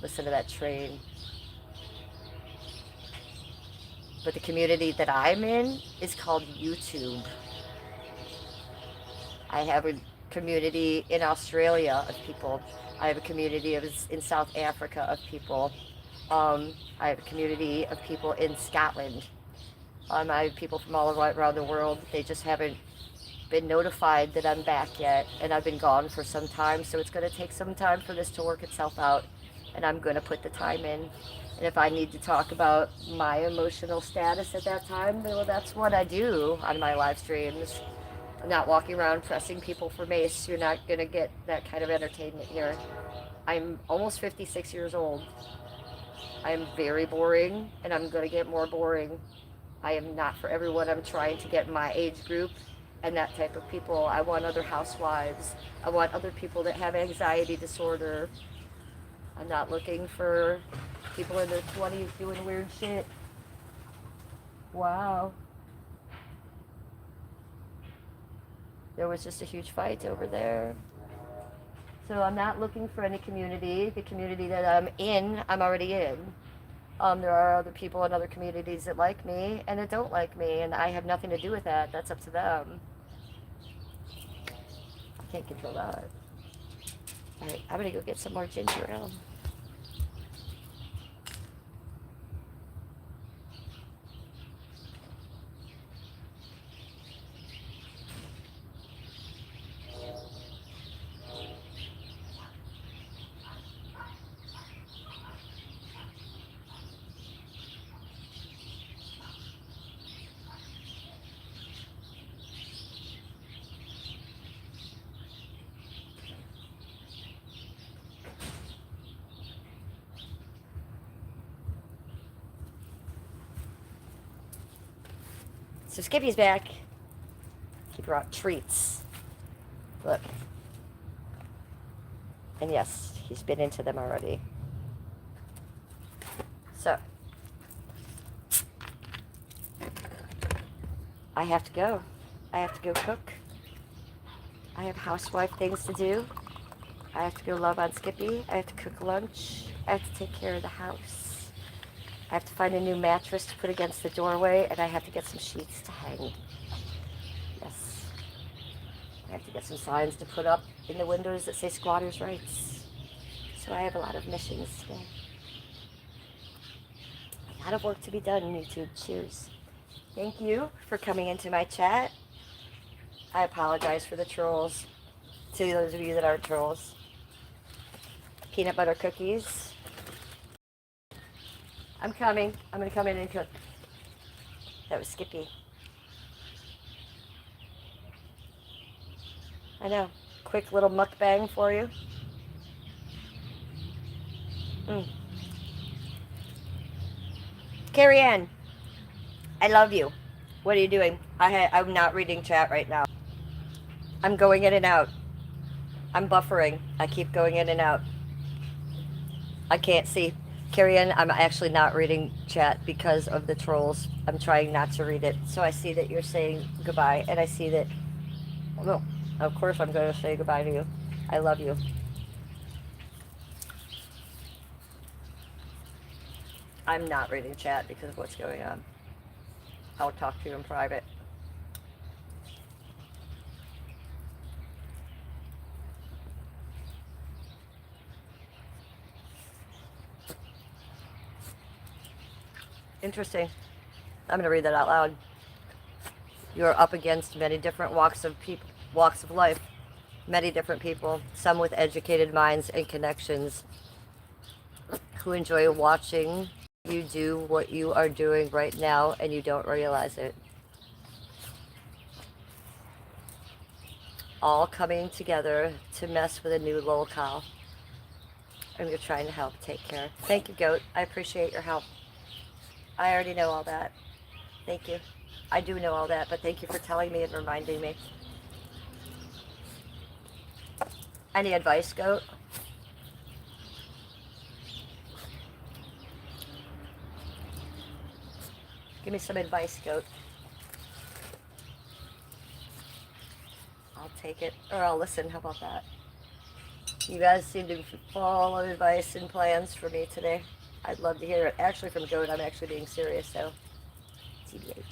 Listen to that train. But the community that I'm in is called YouTube. I have a community in Australia of people. I have a community in South Africa of people. I have a community of people in Scotland. I have people from all around the world. They just haven't been notified that I'm back yet, and I've been gone for some time, so it's going to take some time for this to work itself out, and I'm going to put the time in. And if I need to talk about my emotional status at that time, well, that's what I do on my live streams. I'm not walking around pressing people for mace. You're not going to get that kind of entertainment here. I'm almost 56 years old. I'm very boring, and I'm going to get more boring. I am not for everyone. I'm trying to get my age group and that type of people. I want other housewives. I want other people that have anxiety disorder. I'm not looking for people in their 20s doing weird shit. Wow. There was just a huge fight over there. So I'm not looking for any community. The community that I'm in, I'm already in. There are other people in other communities that like me and that don't like me, and I have nothing to do with that. That's up to them. I can't control that. Alright, I'm gonna go get some more ginger ale. So Skippy's back. He brought treats. Look. And yes, he's been into them already. So, I have to go. I have to go cook. I have housewife things to do. I have to go love on Skippy. I have to cook lunch. I have to take care of the house. I have to find a new mattress to put against the doorway, and I have to get some sheets to hang. Yes. I have to get some signs to put up in the windows that say squatters' rights. So I have a lot of missions today. A lot of work to be done, YouTube. Cheers. Thank you for coming into my chat. I apologize for the trolls. To those of you that aren't trolls. Peanut butter cookies. I'm coming. I'm going to come in and cook. That was Skippy. I know. Quick little mukbang for you. Carrie Ann, I love you. What are you doing? I'm not reading chat right now. I'm going in and out. I'm buffering. I keep going in and out. I can't see. Carrie Ann, I'm actually not reading chat because of the trolls. I'm trying not to read it. So I see that you're saying goodbye, and I see that... Well, of course I'm going to say goodbye to you. I love you. I'm not reading chat because of what's going on. I'll talk to you in private. Interesting. I'm going to read that out loud. You are up against many different walks of life, many different people, some with educated minds and connections who enjoy watching you do what you are doing right now and you don't realize it. All coming together to mess with a new locale. And you're trying to help. Take care. Thank you, Goat. I appreciate your help. I already know all that. Thank you. I do know all that, but thank you for telling me and reminding me. Any advice, Goat? Give me some advice, Goat. I'll take it, or I'll listen. How about that? You guys seem to be full of advice and plans for me today. I'd love to hear it. Actually, from Goat, I'm actually being serious, so TBH.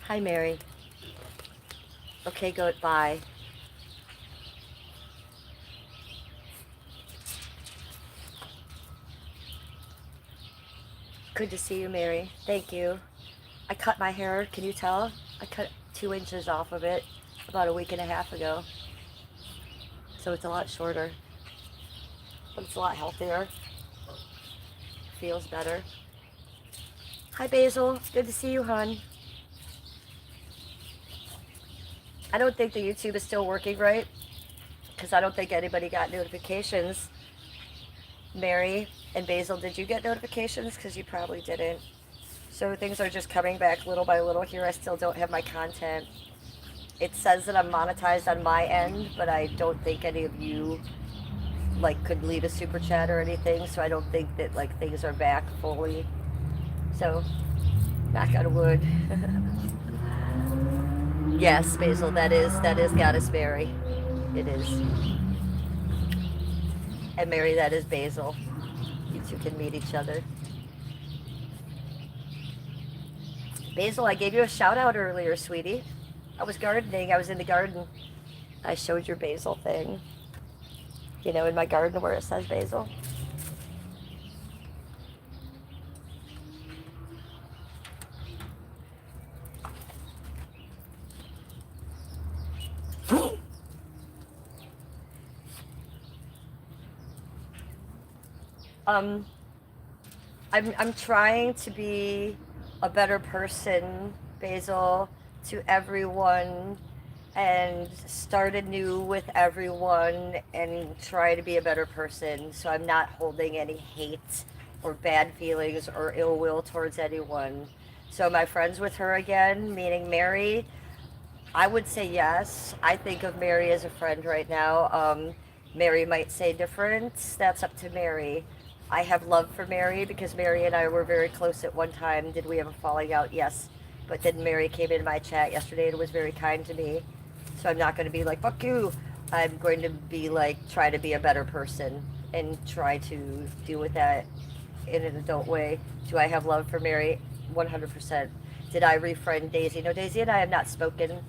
Hi, Mary. Okay, Goat, bye. Good to see you, Mary. Thank you. I cut my hair, can you tell? I cut 2 inches off of it about a week and a half ago. So it's a lot shorter. But it's a lot healthier. Feels better. Hi, Basil. Good to see you, hon. I don't think the YouTube is still working right, because I don't think anybody got notifications. Mary and Basil, did you get notifications? Because you probably didn't. So things are just coming back little by little here. I still don't have my content. It says that I'm monetized on my end, but I don't think any of you like could leave a super chat or anything. So I don't think that like things are back fully. So knock on wood. Yes, Basil, that is Goddess Mary. It is. And Mary, that is Basil. You two can meet each other. Basil, I gave you a shout out earlier, sweetie. I was gardening. I was in the garden. I showed your basil thing. You know, in my garden where it says basil. I'm trying to be a better person, Basil, to everyone, and start anew with everyone and try to be a better person. So I'm not holding any hate or bad feelings or ill will towards anyone. So am I friends with her again, meaning Mary? I would say yes. I think of Mary as a friend right now. Mary might say different. That's up to Mary. I have love for Mary because Mary and I were very close at one time. Did we have a falling out? Yes. But then Mary came in my chat yesterday and was very kind to me. So I'm not going to be like, fuck you. I'm going to be like, try to be a better person and try to deal with that in an adult way. Do I have love for Mary? 100%. Did I refriend Daisy? No, Daisy and I have not spoken.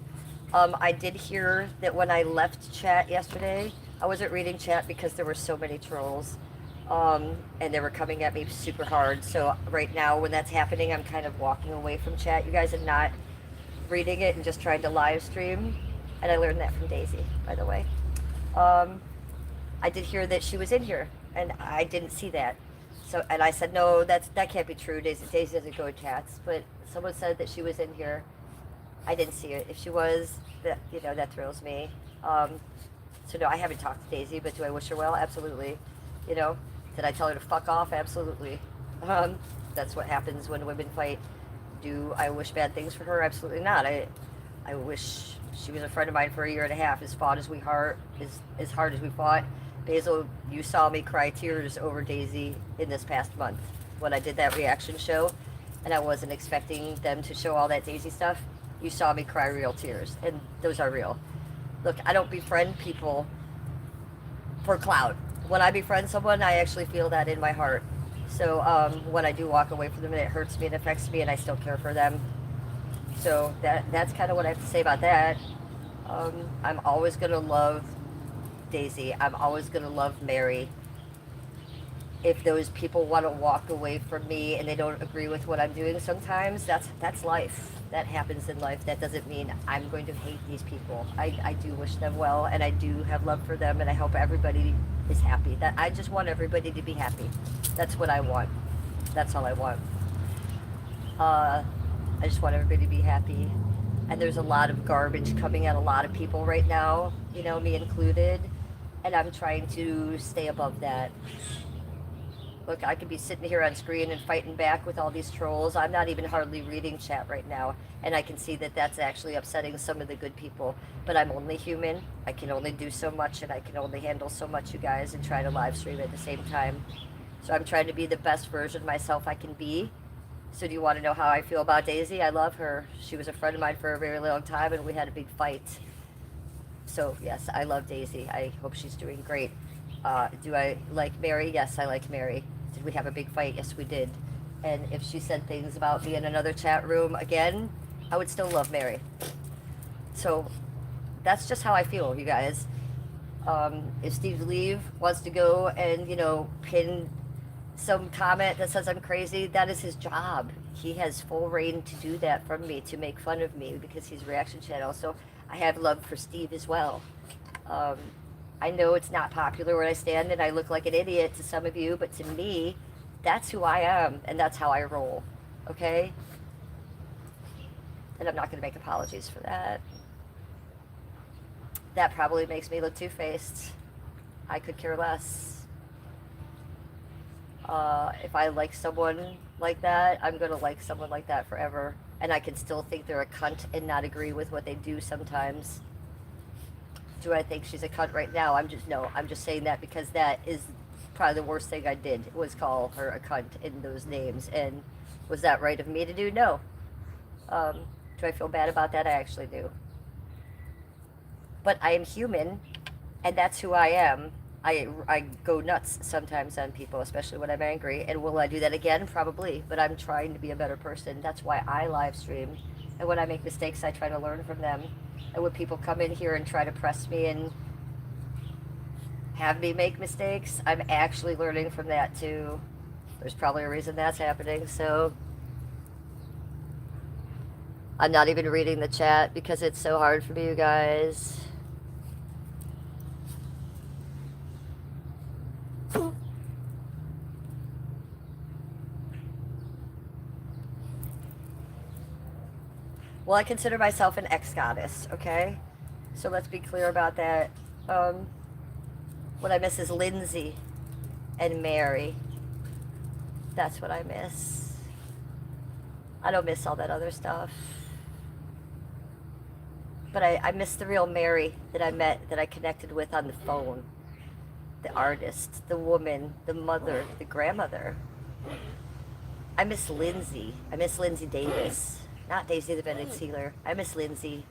I did hear that when I left chat yesterday, I wasn't reading chat because there were so many trolls. And they were coming at me super hard. So right now, when that's happening, I'm kind of walking away from chat. You guys are not reading it and just trying to live stream. And I learned that from Daisy, by the way. I did hear that she was in here, and I didn't see that. So, and I said, no, that can't be true. Daisy doesn't go in chats. But someone said that she was in here. I didn't see it. If she was, that thrills me. So no, I haven't talked to Daisy, but do I wish her well? Absolutely. Did I tell her to fuck off? Absolutely. That's what happens when women fight. Do I wish bad things for her? Absolutely not. I wish she was a friend of mine for a year and a half. As hard as we fought. Basil, you saw me cry tears over Daisy in this past month when I did that reaction show, and I wasn't expecting them to show all that Daisy stuff. You saw me cry real tears, and those are real. Look, I don't befriend people for clout. When I befriend someone, I actually feel that in my heart. So when I do walk away from them, it hurts me and affects me, and I still care for them. So that's kind of what I have to say about that. I'm always gonna love Daisy. I'm always gonna love Mary. If those people want to walk away from me and they don't agree with what I'm doing sometimes, that's life. That happens in life. That doesn't mean I'm going to hate these people. I do wish them well and I do have love for them and I hope everybody is happy. That I just want everybody to be happy. That's what I want. That's all I want. I just want everybody to be happy. And there's a lot of garbage coming at a lot of people right now, you know, me included. And I'm trying to stay above that. Look, I could be sitting here on screen and fighting back with all these trolls. I'm not even hardly reading chat right now. And I can see that that's actually upsetting some of the good people. But I'm only human. I can only do so much and I can only handle so much, you guys, and try to live stream at the same time. So I'm trying to be the best version of myself I can be. So do you want to know how I feel about Daisy? I love her. She was a friend of mine for a very long time and we had a big fight. So yes, I love Daisy. I hope she's doing great. Do I like Mary? Yes, I like Mary. Did we have a big fight? Yes, we did. And if she said things about me in another chat room again, I would still love Mary. So that's just how I feel, you guys. If Steve Leave wants to go and, you know, pin some comment that says I'm crazy, that is his job. He has full reign to do that from me, to make fun of me because he's reaction channel. So I have love for Steve as well. I know it's not popular where I stand and I look like an idiot to some of you, but to me, that's who I am and that's how I roll. Okay? And I'm not going to make apologies for that. That probably makes me look two-faced. I could care less. If I like someone like that, I'm going to like someone like that forever. And I can still think they're a cunt and not agree with what they do sometimes. Do I think she's a cunt right now? I'm just saying that because that is probably the worst thing I did, was call her a cunt in those names. And was that right of me to do? No. Do I feel bad about that? I actually do. But I am human, and that's who I am. I go nuts sometimes on people, especially when I'm angry. And will I do that again? Probably. But I'm trying to be a better person. That's why I live stream. And when I make mistakes, I try to learn from them. And when people come in here and try to press me and have me make mistakes, I'm actually learning from that too. There's probably a reason that's happening. So I'm not even reading the chat because it's so hard for me, you guys. Well, I consider myself an ex-goddess, okay? So let's be clear about that. What I miss is Lindsay and Mary. That's what I miss. I don't miss all that other stuff. But I miss the real Mary that I met, that I connected with on the phone. The artist, the woman, the mother, the grandmother. I miss Lindsay. I miss Lindsay Davis. Not Daisy the Bennett Sealer. I miss Lindsay.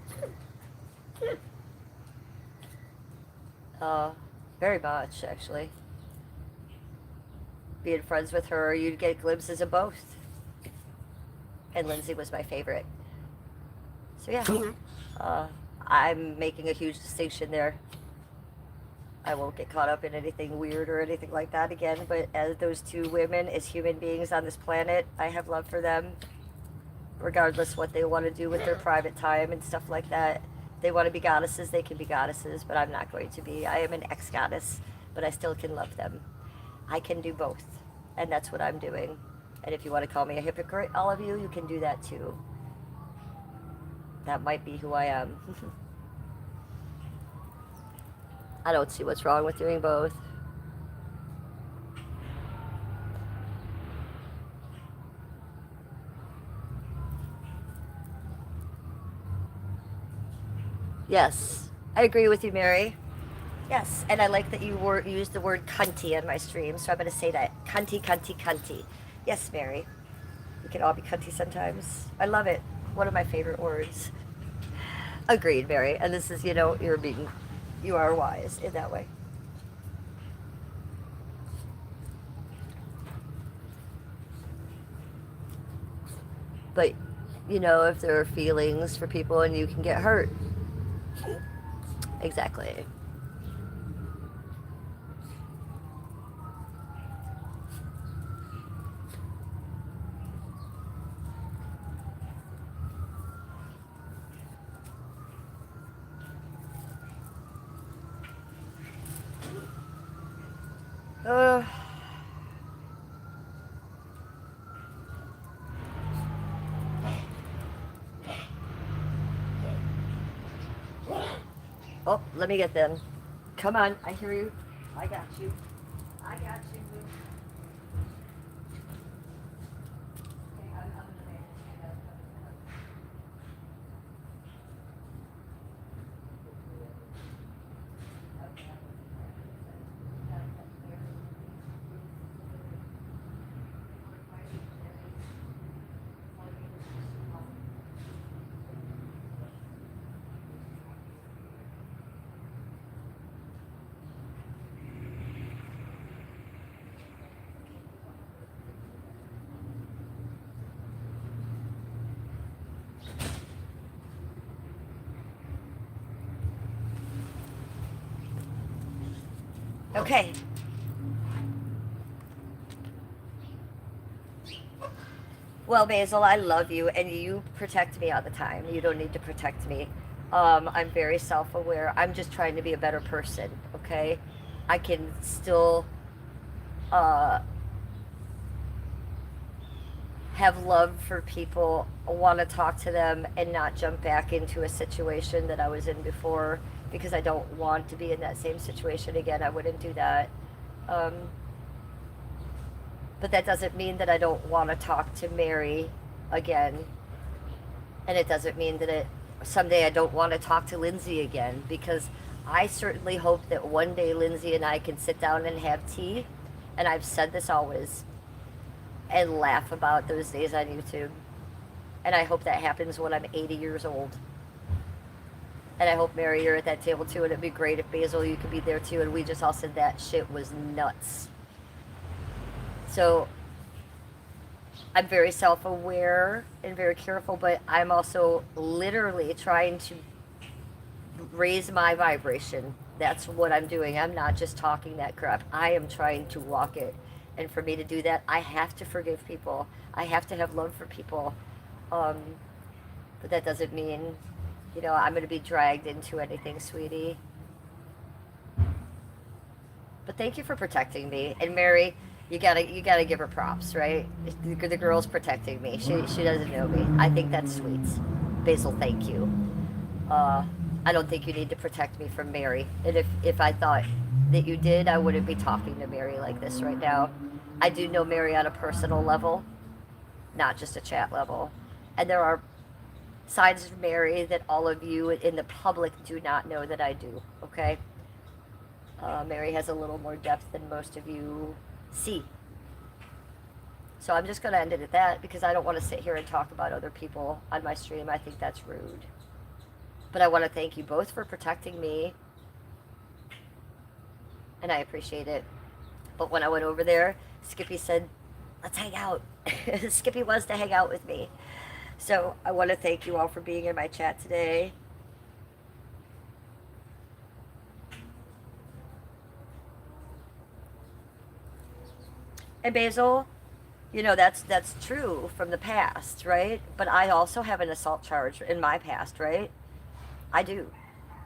Very much, actually. Being friends with her, you'd get glimpses of both. And Lindsay was my favorite. So yeah, I'm making a huge distinction there. I won't get caught up in anything weird or anything like that again, but as those two women, as human beings on this planet, I have love for them. Regardless what they want to do with their private time and stuff like that. They want to be goddesses, they can be goddesses, but I'm not going to be. I am an ex-goddess, but I still can love them. I can do both, and that's what I'm doing. And if you want to call me a hypocrite, all of you, you can do that too. That might be who I am. I don't see what's wrong with doing both. Yes, I agree with you, Mary. Yes, and I like that you used the word cunty on my stream, so I'm going to say that. Cunty, cunty, cunty. Yes, Mary. We can all be cunty sometimes. I love it. One of my favorite words. Agreed, Mary. And this is, you know, you are wise in that way. But, you know, if there are feelings for people and you can get hurt, Exactly. Uh, oh, let me get them. Come on, I hear you. I got you. I got you. Okay. Well, Basil, I love you, and you protect me all the time. You don't need to protect me. I'm very self-aware. I'm just trying to be a better person. Okay, I can still uh, have love for people, want to talk to them, and not jump back into a situation that I was in before because I don't want to be in that same situation again. I wouldn't do that. Um, but that doesn't mean that I don't want to talk to Mary again. And it doesn't mean that someday I don't want to talk to Lindsay again, because I certainly hope that one day Lindsay and I can sit down and have tea. And I've said this always, and laugh about those days on YouTube. And I hope that happens when I'm 80 years old. And I hope, Mary, you're at that table too. And it'd be great if, Basil, you could be there too. And we just all said that shit was nuts. So I'm very self-aware and very careful, but I'm also literally trying to raise my vibration. That's what I'm doing. I'm not just talking that crap. I am trying to walk it. And for me to do that, I have to forgive people. I have to have love for people. But that doesn't mean, I'm going to be dragged into anything, sweetie. But thank you for protecting me. And Mary, you gotta give her props, right? The girl's protecting me. She doesn't know me. I think that's sweet. Basil, thank you. I don't think you need to protect me from Mary. And if I thought that you did, I wouldn't be talking to Mary like this right now. I do know Mary on a personal level, not just a chat level. And there are sides of Mary that all of you in the public do not know that I do, okay? Mary has a little more depth than most of you see. So I'm just going to end it at that, because I don't want to sit here and talk about other people on my stream. I think that's rude. But I want to thank you both for protecting me, and I appreciate it. But when I went over there, Skippy said, let's hang out. Skippy wants to hang out with me. So I want to thank you all for being in my chat today. And Basil, that's true from the past, right? But I also have an assault charge in my past, right? I do.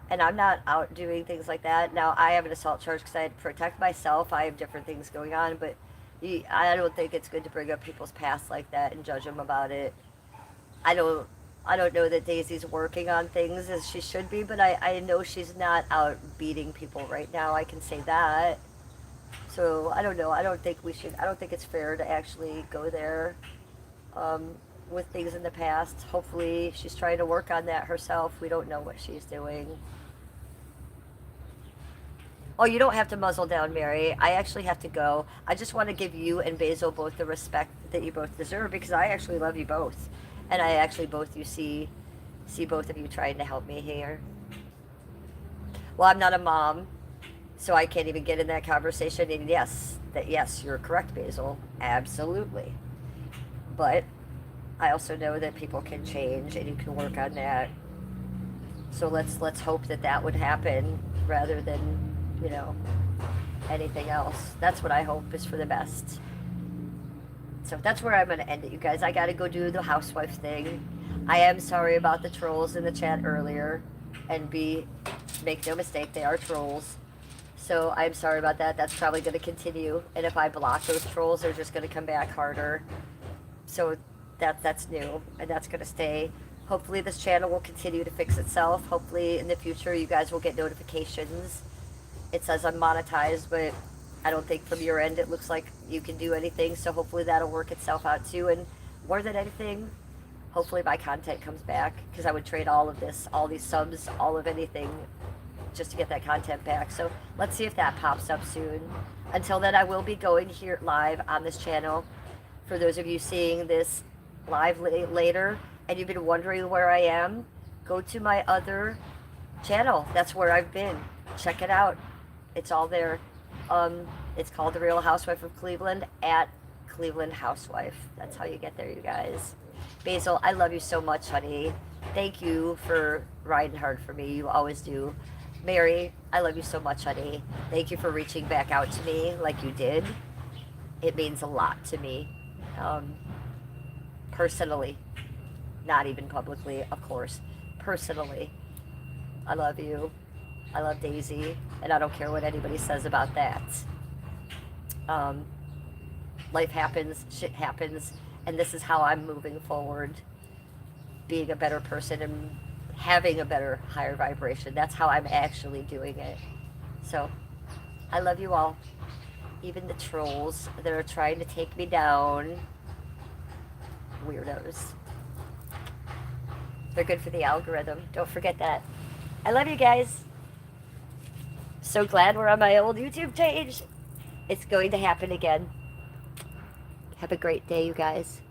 And I'm not out doing things like that. Now, I have an assault charge because I had to protect myself. I have different things going on, but I don't think it's good to bring up people's past like that and judge them about it. I don't know that Daisy's working on things as she should be, but I know she's not out beating people right now. I can say that. So I don't know. I don't think it's fair to actually go there with things in the past. Hopefully she's trying to work on that herself. We don't know what she's doing. Oh, you don't have to muzzle down, Mary. I actually have to go. I just want to give you and Basil both the respect that you both deserve, because I actually love you both. And I actually see both of you trying to help me here. Well, I'm not a mom, so I can't even get in that conversation. And yes, you're correct, Basil. Absolutely. But I also know that people can change, and you can work on that. So let's hope that that would happen rather than, you know, anything else. That's what I hope is for the best. So that's where I'm going to end it, you guys. I got to go do the housewife thing. I am sorry about the trolls in the chat earlier. And make no mistake, they are trolls. So I'm sorry about that. That's probably going to continue. And if I block those trolls, they're just going to come back harder. So that's new, and that's going to stay. Hopefully this channel will continue to fix itself. Hopefully in the future you guys will get notifications. It says I'm monetized, but I don't think from your end it looks like you can do anything. So hopefully that'll work itself out too. And more than anything, hopefully my content comes back, because I would trade all of this, all these subs, all of anything, just to get that content back. So let's see if that pops up soon. Until then, I will be going here live on this channel. For those of you seeing this live later and you've been wondering where I am, go to my other channel. That's where I've been. Check it out. It's all there. It's called The Real Housewife of Cleveland, at Cleveland Housewife. That's how you get there, you guys. Basil, I love you so much, honey. Thank you for riding hard for me. You always do. Mary, I love you so much, honey. Thank you for reaching back out to me like you did. It means a lot to me. Personally. Not even publicly, of course. Personally. I love you. I love Daisy. And I don't care what anybody says about that. Life happens. Shit happens. And this is how I'm moving forward. Being a better person and having a better, higher vibration. That's how I'm actually doing it. So, I love you all. Even the trolls that are trying to take me down. Weirdos. They're good for the algorithm. Don't forget that. I love you guys. So glad we're on my old YouTube page. It's going to happen again. Have a great day, you guys.